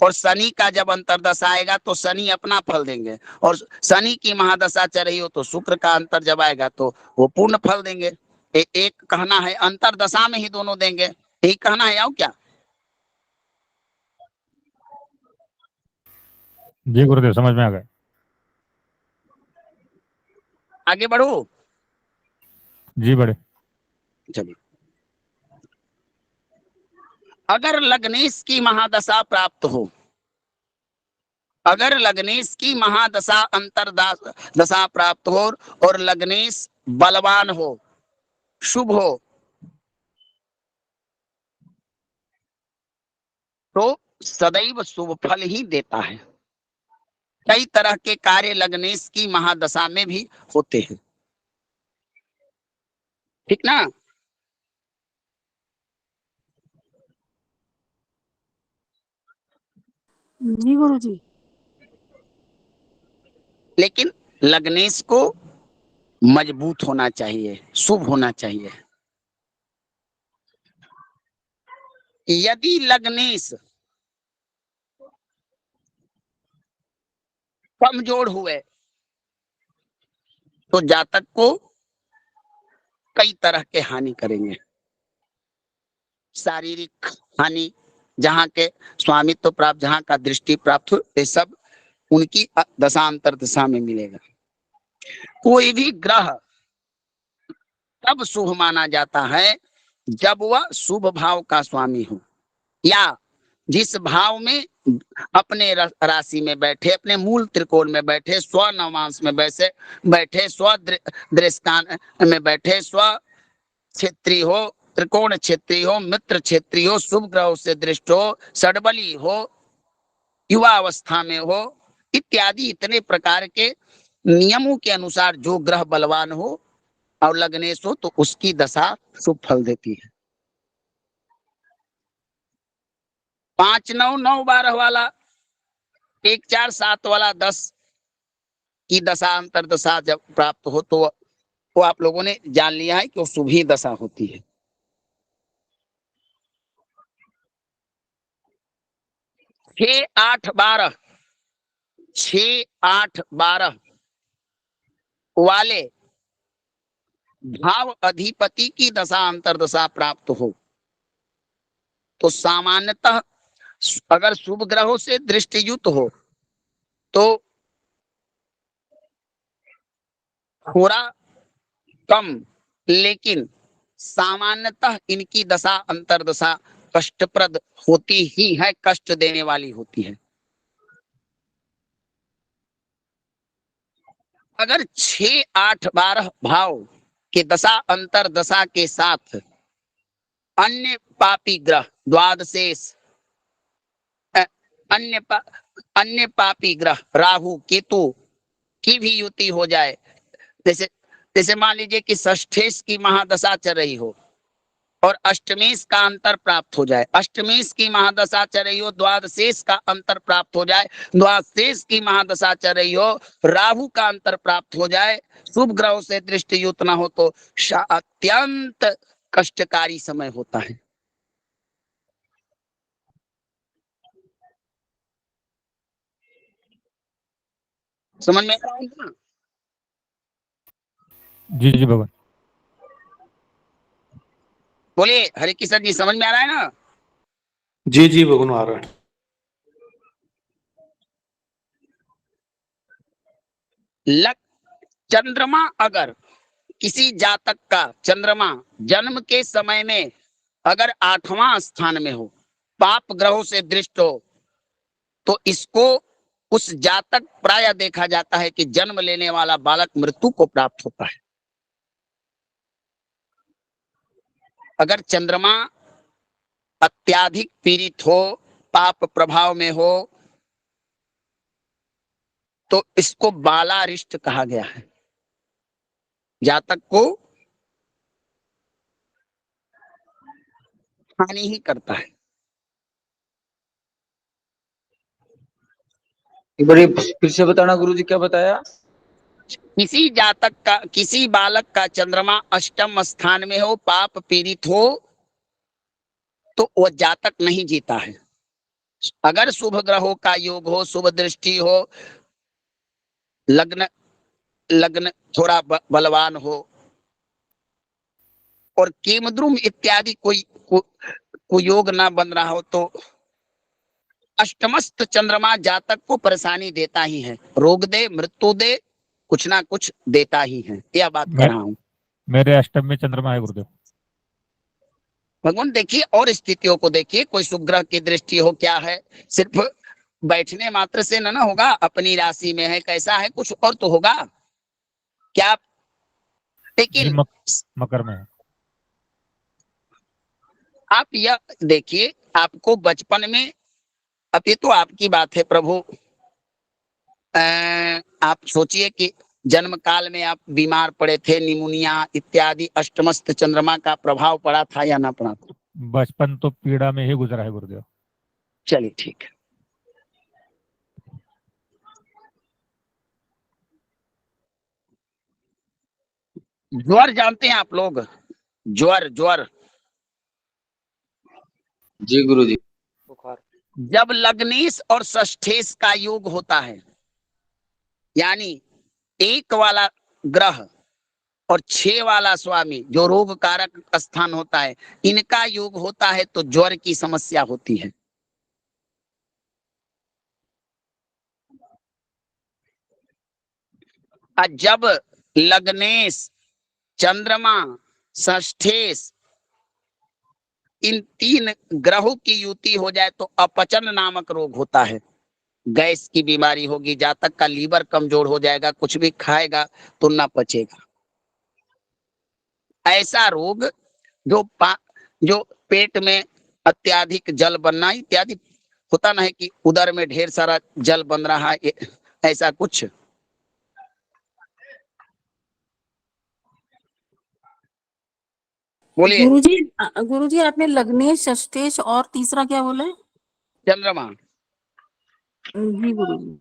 और शनि का जब अंतरदशा आएगा तो शनि अपना फल देंगे, और शनि की महादशा चल रही हो तो शुक्र का अंतर जब आएगा तो वो पूर्ण फल देंगे। एक कहना है अंतरदशा में ही दोनों देंगे, यही कहना है। आओ क्या? जी गुरुदेव समझ में आ गया। आगे बढ़ो। जी बड़े। चलिए, अगर लग्नेश की महादशा प्राप्त हो, अगर लग्नेश की महादशा अंतरदशा प्राप्त हो और लग्नेश बलवान हो, शुभ हो, तो सदैव शुभ फल ही देता है। कई तरह के कार्य लग्नेश की महादशा में भी होते हैं। ठीक ना? जी गुरु जी। लेकिन लग्नेश को मजबूत होना चाहिए, शुभ होना चाहिए। यदि लग्नेश कमजोर हुए तो जातक को कई तरह के हानि करेंगे। शारीरिक हानि, जहाँ के स्वामित्व प्राप्त, जहाँ का दृष्टि प्राप्त हो, ये सब उनकी दशांतर दशा में मिलेगा। कोई भी ग्रह तब शुभ माना जाता है जब वह शुभ भाव का स्वामी हो, या जिस भाव में अपने राशि में बैठे, अपने मूल त्रिकोण में बैठे, स्व नवांश में बैठे, स्व दृष्टान में बैठे, स्व क्षेत्रीय हो, त्रिकोण क्षेत्रीय हो, मित्र क्षेत्रीय हो, शुभ ग्रहों से दृष्ट हो, षडबली हो, युवा अवस्था में हो, इत्यादि इतने प्रकार के नियमों के अनुसार जो ग्रह बलवान हो और लग्नेश हो तो उसकी दशा शुभ फल देती है। 5 9 9 12 वाला, 1 4 7 वाला 10 की दशा अंतरदशा जब प्राप्त हो तो वो आप लोगों ने जान लिया है कि वो शुभ ही दशा होती है। 6 8 12 6 8 12 वाले भाव अधिपति की दशा अंतरदशा प्राप्त हो तो सामान्यतः अगर शुभ ग्रहों से दृष्टि युक्त हो तो थोड़ा कम, लेकिन सामान्यतः इनकी दशा अंतरदशा कष्टप्रद होती ही है, कष्ट देने वाली होती है। अगर 6 8 12 भाव के दशा अंतरदशा के साथ अन्य पापी ग्रह द्वादशेष, अन्य पापी ग्रह राहु केतु की भी युति हो जाए, जैसे जैसे मान लीजिए कि षष्ठेश की महादशा चल रही हो और अष्टमेश का अंतर प्राप्त हो जाए, अष्टमेश की महादशा चल रही हो, द्वादशेश का अंतर प्राप्त हो जाए, द्वादशेश की महादशा चल रही हो, राहु का अंतर प्राप्त हो जाए, शुभ ग्रहों से दृष्टि युक्त ना हो तो अत्यंत कष्टकारी समय होता है। समझ में आ रहा है ना? जी जी भगवान। बोलिए हरे किशन जी, समझ में आ रहा है ना? जी जी भगवान आ रहा है। चंद्रमा अगर किसी जातक का चंद्रमा जन्म के समय में अगर 8वां स्थान में हो, पाप ग्रहों से दृष्ट हो, तो इसको उस जातक प्राय देखा जाता है कि जन्म लेने वाला बालक मृत्यु को प्राप्त होता है। अगर चंद्रमा अत्याधिक पीड़ित हो, पाप प्रभाव में हो, तो इसको बालारिष्ट कहा गया है। जातक को हानि ही करता है। एक बार फिर से बताना गुरुजी, क्या बताया? किसी जातक का, किसी बालक का चंद्रमा अष्टम स्थान में हो, पाप पीड़ित हो, तो वह जातक नहीं जीता है। अगर शुभ ग्रहों का योग हो, शुभ दृष्टि हो, लग्न लग्न थोड़ा बलवान हो और केमद्रुम इत्यादि कोई योग ना बन रहा हो तो अष्टमस्त चंद्रमा जातक को परेशानी देता ही है, रोग दे, मृत्यु दे, कुछ ना कुछ देता ही है। यह बात कर रहा हूं। मेरे अष्टम में चंद्रमा है गुरुदेव। भगवान देखिए और स्थितियों को देखिए, कोई शुभ ग्रह की दृष्टि हो, क्या है, सिर्फ बैठने मात्र से ना होगा, अपनी राशि में है, कैसा है, कुछ और तो होगा क्या। लेकिन मकर में है। आप यह देखिए, आपको बचपन में, अब ये तो आपकी बात है प्रभु, आप सोचिए कि जन्म काल में आप बीमार पड़े थे, निमोनिया इत्यादि, अष्टमस्त चंद्रमा का प्रभाव पड़ा था या ना पड़ा था? बचपन तो पीड़ा में ही गुजरा है गुरुदेव। चलिए ठीक है। ज्वर जानते हैं आप लोग? ज्वर ज्वर जी गुरुजी। बुखार। जब लग्नेश और षष्ठेश का योग होता है, यानी 1 वाला ग्रह और 6 वाला स्वामी जो रोग कारक स्थान होता है, इनका योग होता है तो ज्वर की समस्या होती है। और जब लग्नेश, चंद्रमा, षष्ठेश इन 3 ग्रहों की युति हो जाए तो अपचन नामक रोग होता है, गैस की बीमारी होगी, जातक का लीवर कमजोर हो जाएगा, कुछ भी खाएगा तो ना पचेगा। ऐसा रोग जो पेट में अत्याधिक जल बनना इत्यादि होता ना है कि उदर में ढेर सारा जल बन रहा है, ऐसा कुछ, बोलिए। गुरुजी आपने लग्नेश, षष्ठेश और तीसरा क्या बोला है? चंद्रमा। जी गुरुजी।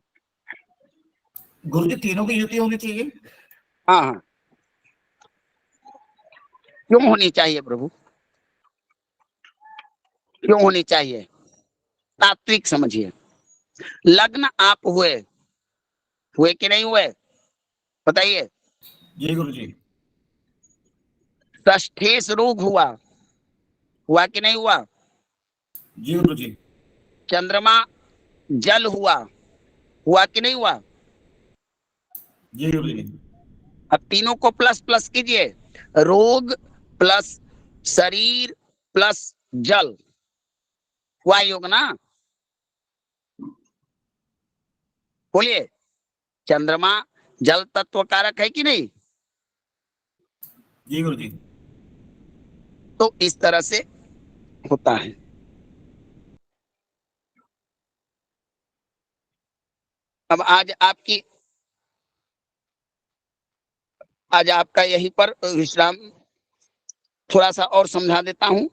गुरुजी तीनों की युति होनी चाहिए। हाँ हाँ, क्यों होनी चाहिए प्रभु, क्यों होनी चाहिए? तात्विक समझिए। लग्न आप हुए कि नहीं हुए, बताइए। जी गुरुजी। षष्ठेश रोग हुआ कि नहीं हुआ? जी गुरुजी। चंद्रमा जल हुआ कि नहीं हुआ? जी गुरुजी। अब तीनों को प्लस प्लस कीजिए। रोग प्लस शरीर प्लस जल, हुआ योग ना? बोलिए। चंद्रमा जल तत्व कारक है कि नहीं? जी गुरुजी। तो इस तरह से होता है। अब आज आपका यहीं पर विश्राम, थोड़ा सा और समझा देता हूं।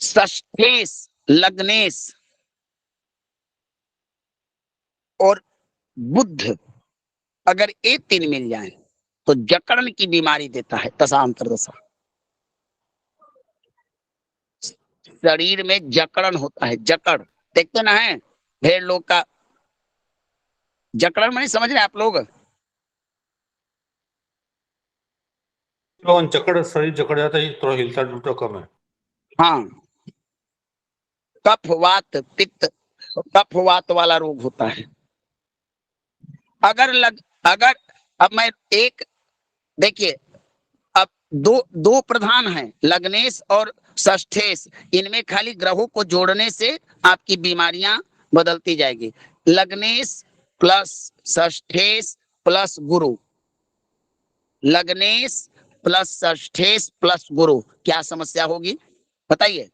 षष्ठेश, लग्नेश और बुध अगर ये तीन मिल जाए तो जकड़न की बीमारी देता है, दशांतर दशा। शरीर में जकड़न होता है, जकड़ देखते ना है ढेर लोग का। जकड़न में नहीं समझ रहे आप लोग? तो जकड़, शरीर जकड़ जाता है, थोड़ा हिलता डुलता कम है। हाँ, कफ वात पित्त, कफ वात वाला रोग होता है। अगर अब मैं एक देखिए, अब दो प्रधान हैं, लग्नेश और षष्ठेश। इनमें खाली ग्रहों को जोड़ने से आपकी बीमारियां बदलती जाएगी। लग्नेश प्लस षष्ठेश प्लस गुरु, लग्नेश प्लस षष्ठेश प्लस गुरु, क्या समस्या होगी बताइए?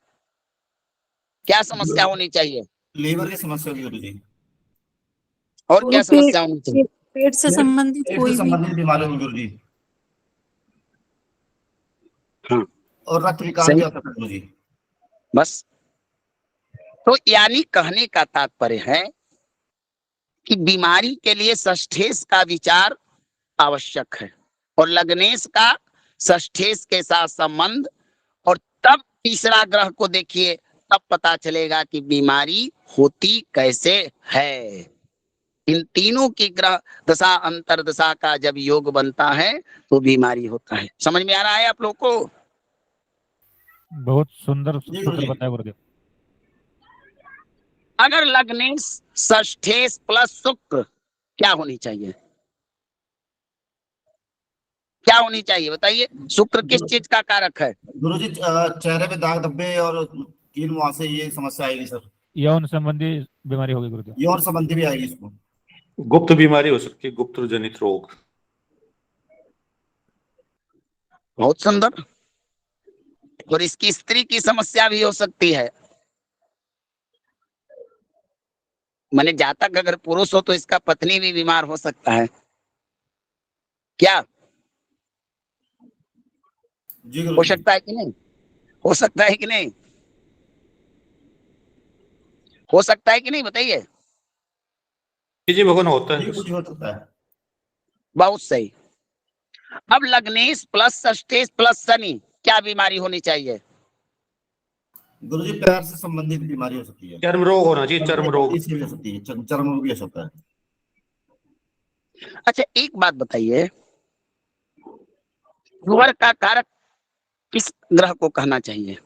क्या समस्या होनी चाहिए? लीवर की समस्या होगी गुरुजी। और क्या समस्या होनी चाहिए? पेट से संबंधित पेट कोई से भी। संबंधित बीमारी होगी गुरुजी। हाँ, और रक्त विकार सही। भी आता है गुरुजी। बस, तो यानी कहने का तात्पर्य है कि बीमारी के लिए षष्ठेश का विचार आवश्यक है और लग्नेश का षष्ठेश के साथ संबंध, और तब तीसरा ग्रह को देखिए, तब पता चलेगा कि बीमारी होती कैसे है। इन तीनों की ग्रह दशा अंतर दशा का जब योग बनता है तो बीमारी होता है। समझ में आ रहा है आप लोग को? बहुत सुंदर जी सूत्र गुरुजी। बताया गुरुदेव। अगर लग्नेश षष्ठेश प्लस शुक्र, क्या होनी चाहिए? क्या होनी चाहिए बताइए? शुक्र किस चीज का कारक है? गुरुजी चेहरे पे दाग धब्बे और कील मुहासे, ये समस्या आएगी सर। यौन संबंधी बीमारी होगी गुरुदेव। यौन संबंधी भी आएगी इसको। गुप्त बीमारी हो सकती है, गुप्त जनित रोग। बहुत सुंदर। और इसकी स्त्री की समस्या भी हो सकती है। माने जातक अगर पुरुष हो तो इसका पत्नी भी बीमार हो सकता है क्या? जी हो गुरुजी। सकता है कि नहीं? हो सकता है कि नहीं? हो सकता है कि नहीं बताइए? जी भगवान, होता जी है। गुरुजी, हो सकता है। बहुत सही। अब लग्नेश प्लस षष्ठेश प्लस शनि, क्या बीमारी होनी चाहिए? गुरुजी पैर से संबंधित बीमारी हो सकती है। चर्म रोग होना चाहिए, चर्म रोग। इसकी भी हो सकती है, चर्म रोग भी हो सकता है। अच्छा, एक बात बताइए, ज्वर का कारक किस ग्रह को कहना चाहिए?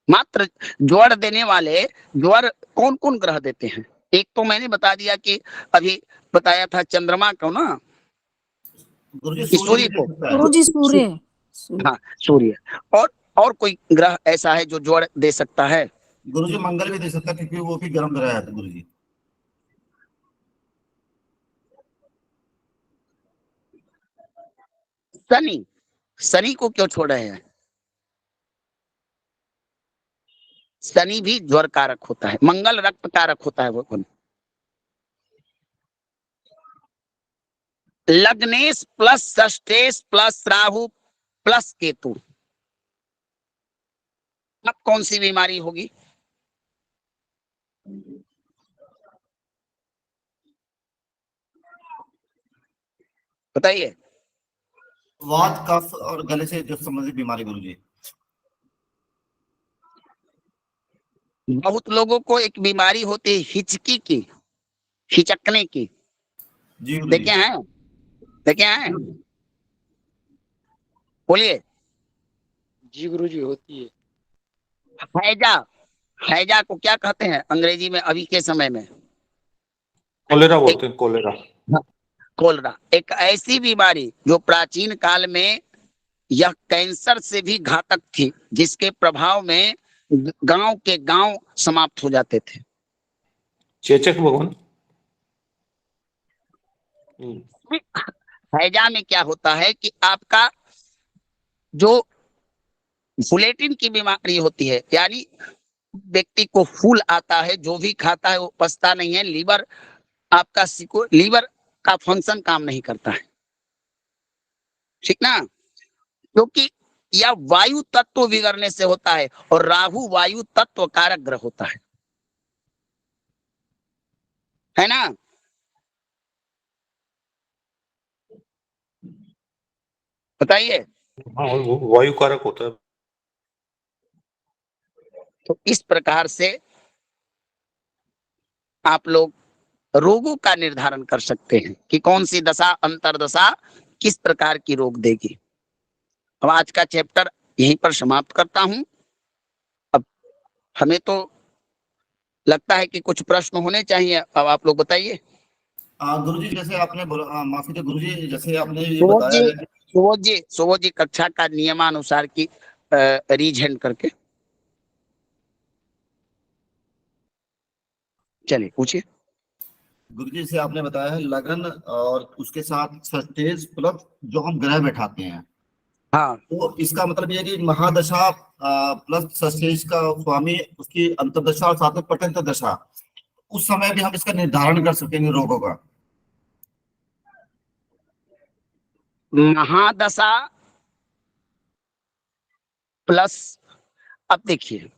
मात्र ज्वर देने वाले ज्वर कौन कौन ग्रह देते हैं? एक तो मैंने बता दिया कि अभी बताया था चंद्रमा को ना, गुरुजी कि सूर्य सूर्य भी दे को। सकता है। गुरुजी सूर्य। हाँ, सूर्य। और कोई ग्रह ऐसा है जो ज्वर दे सकता है? गुरुजी मंगल भी दे सकता है, क्योंकि वो भी गर्म ग्रह है गुरुजी। शनि, शनि को क्यों छोड़ रहे हैं? शनि भी ज्वर कारक होता है, मंगल रक्त कारक होता है। वो लग्नेश प्लस षष्ठेश प्लस राहु प्लस केतु, अब कौन सी बीमारी होगी? बताइए। वात कफ और गले से जो संबंधित बीमारी गुरुजी। बहुत लोगों को एक बीमारी होती है हिचकी की, हिचकने की। जी गुरुजी। देखे हैं? बोलिए। जी गुरुजी होती है। हैजा, हैजा को क्या कहते हैं अंग्रेजी में अभी के समय में? कोलेरा बोलते हैं, कोलेरा। कोलरा एक ऐसी बीमारी जो प्राचीन काल में यह कैंसर से भी घातक थी, जिसके प्रभाव में गांव के गांव समाप्त हो जाते थे। चेचक भगवान। हैजा में क्या होता है कि आपका जो फुलेटिन की बीमारी होती है, यानी व्यक्ति को फूल आता है, जो भी खाता है वो पचता नहीं है, लीवर आपका लीवर का फंक्शन काम नहीं करता है, ठीक ना? क्योंकि यह वायु तत्व बिगड़ने से होता है, और राहु वायु तत्व कारक ग्रह होता है ना? बताइए। हाँ, वो वायु कारक होता है। तो इस प्रकार से आप लोग रोगों का निर्धारण कर सकते हैं कि कौन सी दशा अंतरदशा किस प्रकार की रोग देगी। अब आज का चैप्टर यहीं पर समाप्त करता हूं। अब हमें तो लगता है कि कुछ प्रश्न होने चाहिए, अब आप लोग बताइए। गुरुजी जैसे आपने बोला, माफी दे गुरुजी, जैसे आपने ये सुबोध बताया जी, सुबोध जी कक्षा का नियमानुसार की रीज हैंड करके चलिए पूछिए। गुरुजी से आपने बताया है लगन और उसके साथ सस्टेज प्लस जो हम ग्रह बैठाते हैं, हाँ, तो इसका मतलब ये है कि महादशा प्लस सस्टेज का स्वामी उसकी अंतर्दशा और साथ में पटंत दशा, उस समय भी हम इसका निर्धारण कर सकेंगे रोगों का। महादशा प्लस, अब देखिए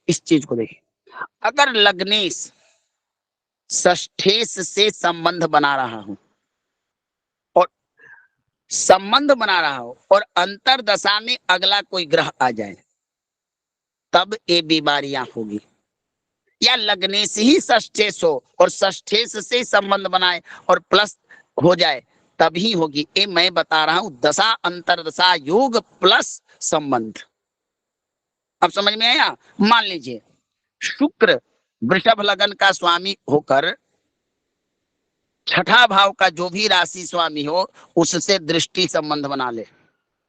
इस चीज को देखिए, अगर लग्नेश षष्ठेश से संबंध बना रहा हूं और अंतरदशा में अगला कोई ग्रह आ जाए, तब ये बीमारियां होगी। या लग्नेश ही षष्ठेश हो और षष्ठेश से संबंध बनाए और प्लस हो जाए, तभी होगी। ये मैं बता रहा हूं दशा अंतरदशा योग प्लस संबंध। अब समझ में आया? मान लीजिए शुक्र वृषभ लगन का स्वामी होकर छठा भाव का जो भी राशि स्वामी हो उससे दृष्टि संबंध बना ले,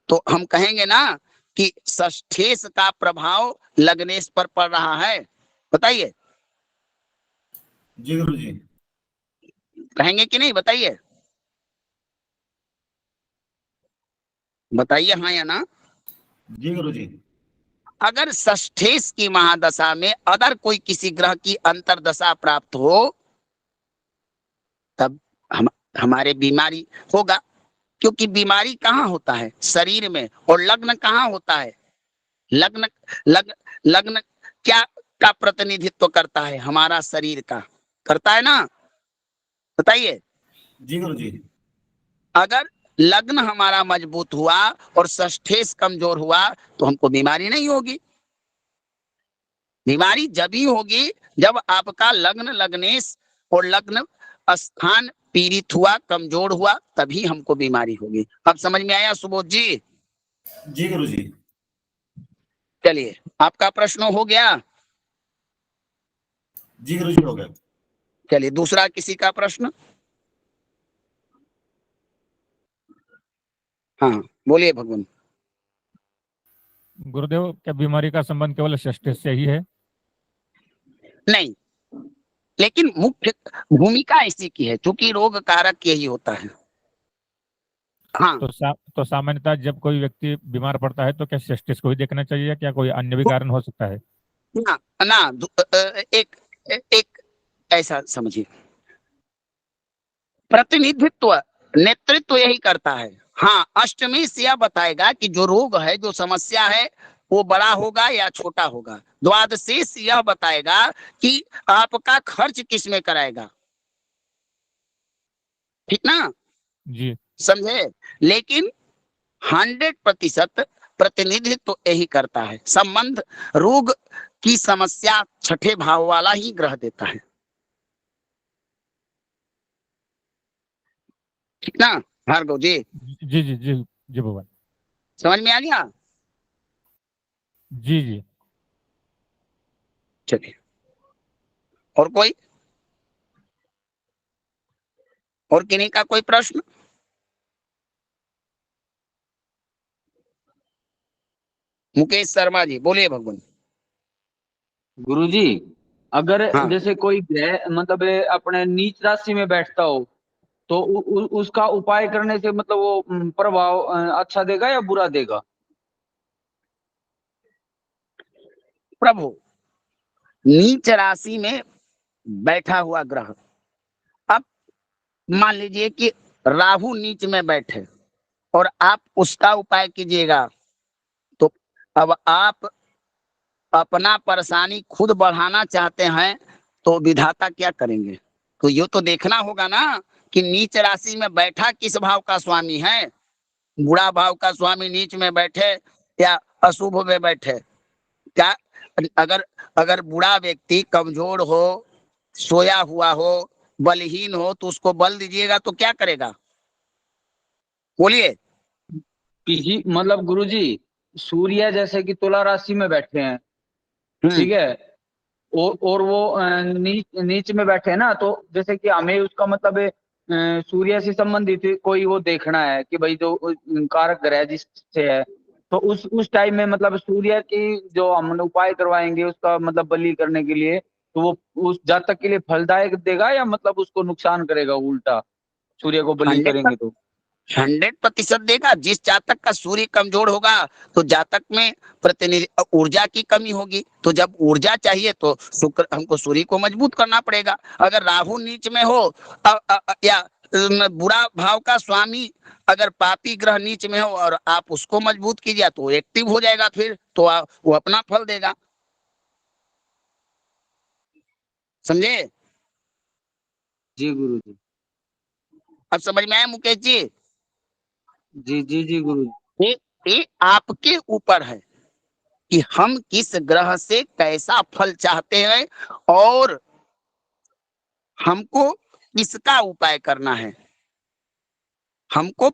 तो हम कहेंगे ना कि षष्ठेश का प्रभाव लग्नेश पर पड़ रहा है। बताइए। जी गुरुजी। कहेंगे कि नहीं? बताइए, बताइए हाँ या ना। जी गुरुजी। अगर षष्ठेश की महादशा में अदर कोई किसी ग्रह की अंतरदशा प्राप्त हो, तब हमारे बीमारी होगा। क्योंकि बीमारी कहाँ होता है? शरीर में। और लग्न कहाँ होता है? लग्न क्या का प्रतिनिधित्व करता है? हमारा शरीर का करता है ना। बताइए। जी गुरुजी। अगर लग्न हमारा मजबूत हुआ और षष्ठेश कमजोर हुआ तो हमको बीमारी नहीं होगी। बीमारी जब ही होगी जब आपका लग्न लग्नेश और लग्न स्थान पीड़ित हुआ, कमजोर हुआ, तभी हमको बीमारी होगी। अब समझ में आया सुबोध जी? जी गुरुजी। चलिए, आपका प्रश्न हो गया। जी गुरुजी हो गया। चलिए दूसरा किसी का प्रश्न। हाँ बोलिए भगवान। गुरुदेव, क्या बीमारी का संबंध केवल षष्ठेश से ही है? नहीं, लेकिन मुख्य भूमिका इसी की है, क्योंकि रोग कारक यही होता है। हाँ, तो सामान्यतः जब कोई व्यक्ति बीमार पड़ता है तो क्या षष्ठेश को ही देखना चाहिए, क्या कोई अन्य भी कारण हो सकता है? एक ऐसा समझिए, प्रतिनिधित्व नेतृत्व यही करता है। हाँ, अष्टमेश यह बताएगा कि जो रोग है, जो समस्या है, वो बड़ा होगा या छोटा होगा। द्वादशेष यह बताएगा कि आपका खर्च किस में कराएगा, ठीक ना, जी समझे। लेकिन 100% प्रतिनिधित्व तो यही करता है। संबंध रोग की समस्या छठे भाव वाला ही ग्रह देता है, ठीक ना भार्गव जी, जी जी जी जी भगवान, समझ में आ गया। जी जी। चलिए, और कोई, और किन्हीं का कोई प्रश्न। मुकेश शर्मा जी बोलिए भगवान। गुरुजी, अगर हाँ, जैसे कोई ग्रह मतलब अपने नीच राशि में बैठता हो तो उसका उपाय करने से मतलब वो प्रभाव अच्छा देगा या बुरा देगा? प्रभु नीच राशि में बैठा हुआ ग्रह, अब मान लीजिए कि राहु नीच में बैठे और आप उसका उपाय कीजिएगा, तो अब आप अपना परेशानी खुद बढ़ाना चाहते हैं तो विधाता क्या करेंगे। तो ये तो देखना होगा ना कि नीच राशि में बैठा किस भाव का स्वामी है, बुरा भाव का स्वामी नीच में बैठे या अशुभ में बैठे। क्या अगर अगर बुरा व्यक्ति कमजोर हो, सोया हुआ हो, बलहीन हो, तो उसको बल दीजिएगा तो क्या करेगा, बोलिए। किसी मतलब गुरुजी, सूर्य जैसे कि तुला राशि में बैठे हैं, ठीक है, और वो नीच में बैठे हैं ना, तो जैसे कि हमें उसका मतलब सूर्य से संबंधित कोई वो देखना है कि भाई जो कारक ग्रह जिससे है, तो उस टाइम में मतलब सूर्य की जो हम उपाय करवाएंगे उसका मतलब बलि करने के लिए, तो वो उस जातक के लिए फलदायक देगा या मतलब उसको नुकसान करेगा उल्टा, सूर्य को बलि करेंगे तो? 100% देगा। जिस जातक का सूर्य कमजोर होगा तो जातक में प्रतिनिधि ऊर्जा की कमी होगी, तो जब ऊर्जा चाहिए तो शुक्र हमको सूर्य को मजबूत करना पड़ेगा। अगर राहु नीच में हो या बुरा भाव का स्वामी अगर पापी ग्रह नीच में हो और आप उसको मजबूत कीजिए तो एक्टिव हो जाएगा, फिर तो वो अपना फल देगा, समझे। जी गुरुजी। अब समझ में आया मुकेश जी। जी जी जी गुरुजी। ये आपके ऊपर है कि हम किस ग्रह से कैसा फल चाहते हैं और हमको किसका उपाय करना है। हमको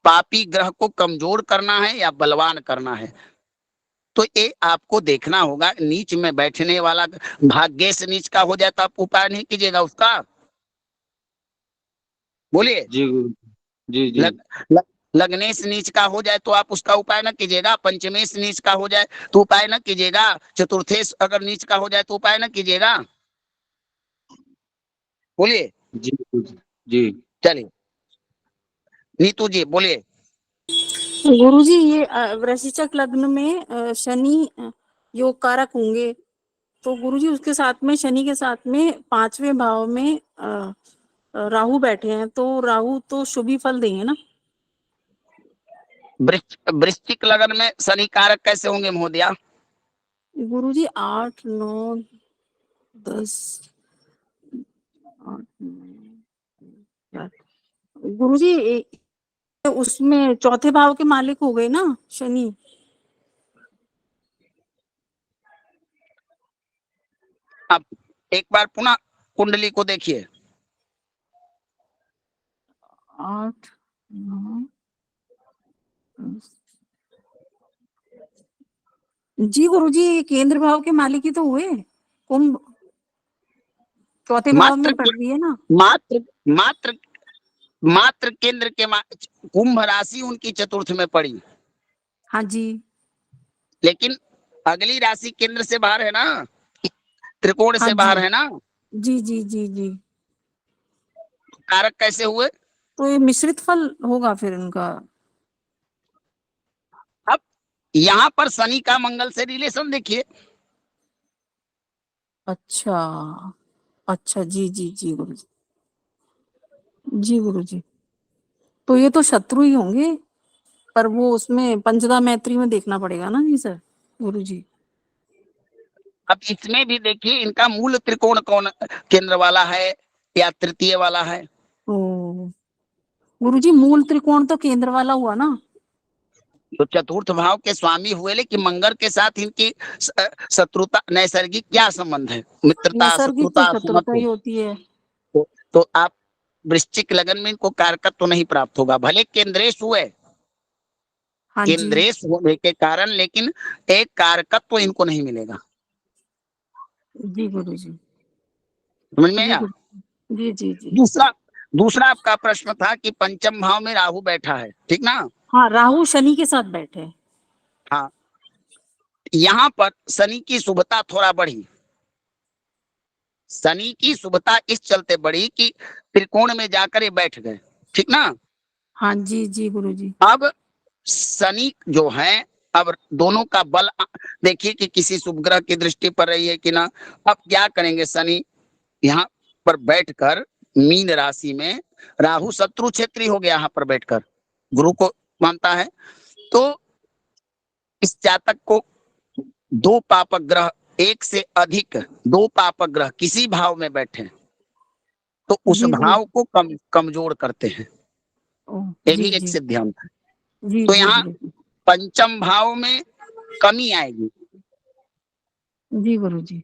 पापी ग्रह को कमजोर करना है या बलवान करना है, तो ये आपको देखना होगा। नीच में बैठने वाला भाग्य से नीच का हो जाए तो आप उपाय नहीं कीजिएगा उसका, बोलिए। जी गुरुजी। जी जी। लग, लग, लग्नेश नीच का हो जाए तो आप उसका उपाय न कीजिएगा। पंचमेश नीच का हो जाए तो उपाय न कीजिएगा। चतुर्थेश अगर नीच का हो जाए तो उपाय न कीजिएगा, बोलिए। जी गुरुजी। जी। चलिए नीतू जी बोलिए। गुरुजी ये वृश्चिक लग्न में शनि योग कारक होंगे, तो गुरुजी उसके साथ में शनि के साथ में 5वें भाव में राहु बैठे हैं, तो राहु तो शुभ ही फल देंगे ना। वृश्चिक लग्न में शनि कारक कैसे होंगे महोदया। गुरुजी 8 9 10 8 9 गुरुजी उसमें चौथे भाव के मालिक हो गए ना शनि। अब एक बार पुनः कुंडली को देखिए। 8 9 जी गुरुजी केंद्र भाव के मालिक ही तो हुए। कुंभ चौथे भाव में पड़ रही है ना। मात्र मात्र मात्र केंद्र के कुंभ राशि उनकी चतुर्थ में पड़ी, हाँ जी। लेकिन अगली राशि केंद्र से बाहर है ना, त्रिकोण हाँ से बाहर जी है ना, जी जी जी जी। कारक कैसे हुए। तो ये मिश्रित फल होगा फिर इनका। अब यहाँ पर शनि का मंगल से रिलेशन देखिए। अच्छा अच्छा जी जी जी गुरुजी। जी गुरुजी, तो ये तो शत्रु ही होंगे, पर वो उसमें पंचदा मैत्री में देखना पड़ेगा ना जी सर, गुरुजी। अब इसमें भी देखिए इनका मूल त्रिकोण कौन केंद्र वाला है या तृतीय वाला है? ओ गुरुजी, मूल त्रिकोण तो केंद्र वाला हुआ ना। तो चतुर्थ भाव के स्वामी हुए, लेकिन मंगल के साथ इनकी शत्रुता नैसर्गिक क्या संबंध है? मित्रता, नैसर्गिक तो शत्रुता, शत्रुता ही सुमत्व। होती है। तो आप वृश्चिक लगन में इनको कारकत्व तो नहीं प्राप्त होगा, भले केंद्रेश हुए, हाँ जी। केंद्रेश होने के कारण, लेकिन एक कारकत्व तो इनको नहीं मिलेगा। जी गुरुजी। समझ में जी आया? गुरु जी जी जी। दूसरा दूसरा आपका प्रश्न था कि पंचम भाव में राहु बैठा है, ठीक ना? हाँ, राहु शनि के साथ बैठे। हाँ, यहाँ पर शनि की शुभता थोड़ा बढ़ी। शनि की शुभता इस चलते बढ़ी कि त्रिकोण में जाकर ये बैठ गए, ठीक ना? हाँ जी जी गुरुजी। अब शनि जो है, अब दोनों का बल देखिए कि किसी शुभ ग्रह की दृष्टि पर रही है कि ना। अब क्या करेंगे, शनि यहाँ पर बैठकर मीन राशि में, राहु शत्रु क्षेत्री हो गया यहाँ पर बैठकर, गुरु को मानता है। तो इस जातक को दो पापक ग्रह, एक से अधिक दो पापक ग्रह किसी भाव में बैठे तो उस जी गुरु। भाव को कमजोर करते हैं। ओ, ये जी भी एक जी सिद्धांत है। जी तो जी यहाँ गुरु। पंचम भाव में कमी आएगी। जी गुरुजी।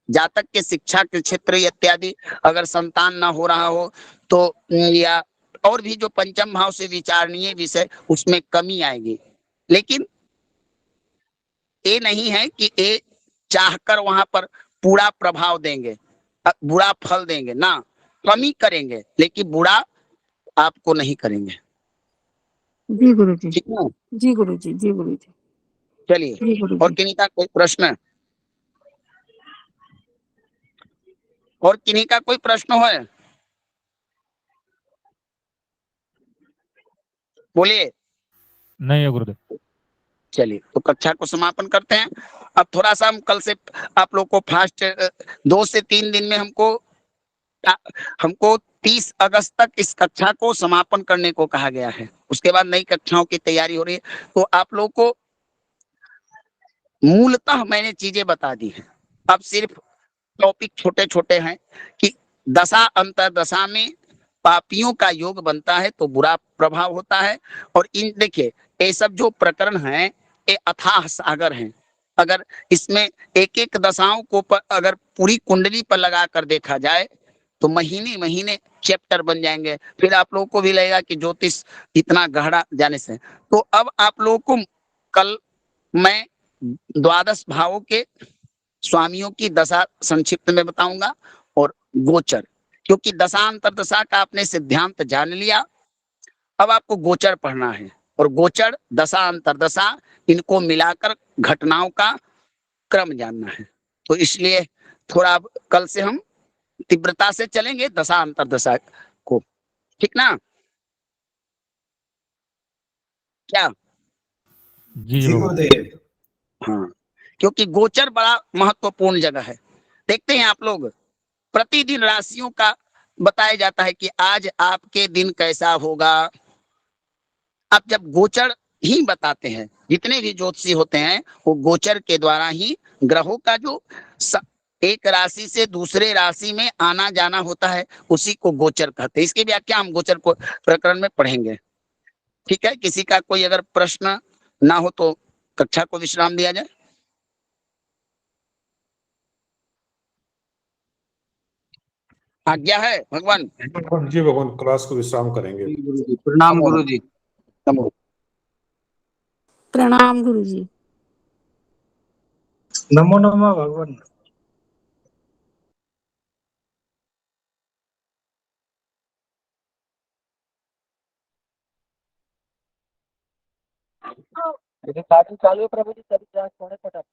जातक के शिक्षा के क्षेत्र इत्यादि अगर संतान ना हो रहा हो तो, या और भी जो पंचम भाव से विचारणीय विषय, उसमें कमी आएगी। लेकिन ये नहीं है कि ये चाहकर वहां पर पूरा प्रभाव देंगे, बुरा फल देंगे ना। कमी करेंगे लेकिन बुरा आपको नहीं करेंगे, जी गुरुजी। ठीक ना? जी गुरुजी। जी गुरुजी। चलिए, जी और गुरुजी। किन्हीं का कोई प्रश्न? और किन्हीं का कोई प्रश्न है? बोलिए। नहीं है गुरुदेव। चलिए, तो कक्षा को समापन करते हैं। अब थोड़ा सा हम कल से आप लोग को फास्ट 2 से 3 दिन में हमको 30 अगस्त तक इस कक्षा को समापन करने को कहा गया है। उसके बाद नई कक्षाओं की तैयारी हो रही है। तो आप लोग को मूलतः मैंने चीजें बता दी हैं। अब सिर्फ टॉपिक छोटे छोटे हैं कि दशा अंतरदशा में पापियों का योग बनता है तो बुरा प्रभाव होता है। और इन देखिए, ये सब जो प्रकरण हैं ये अथाह सागर हैं। अगर इसमें एक एक दशाओं को अगर पूरी कुंडली पर लगा कर देखा जाए तो महीने महीने चैप्टर बन जाएंगे। फिर आप लोगों को भी लगेगा कि ज्योतिष इतना गहरा जाने से। तो अब आप लोगों को कल मैं द्वादश भावों के स्वामियों की दशा संक्षिप्त में बताऊंगा और गोचर, क्योंकि दशा अंतरदशा का आपने सिद्धांत जान लिया। अब आपको गोचर पढ़ना है और गोचर, दशा अंतरदशा, इनको मिलाकर घटनाओं का क्रम जानना है। तो इसलिए थोड़ा अब कल से हम तीव्रता से चलेंगे दशा अंतरदशा को, ठीक ना? क्या? जी जी बाबा। गुरुदेव। हाँ, क्योंकि गोचर बड़ा महत्वपूर्ण जगह है। देखते हैं आप लोग, प्रतिदिन राशियों का बताया जाता है कि आज आपके दिन कैसा होगा। अब जब गोचर ही बताते हैं, जितने भी ज्योतिषी होते हैं वो गोचर के द्वारा ही ग्रहों का जो एक राशि से दूसरे राशि में आना जाना होता है उसी को गोचर कहते हैं। इसकी व्याख्या हम गोचर को प्रकरण में पढ़ेंगे, ठीक है? किसी का कोई अगर प्रश्न ना हो तो कक्षा को विश्राम दिया जाए। आज्ञा है भगवान। जी भगवान, क्लास को विश्राम करेंगे। प्रणाम गुरुजी। नमो। प्रणाम गुरुजी। नमो नमः भगवान। चालू है प्रभु जी, सभी जांच होने फटाफट।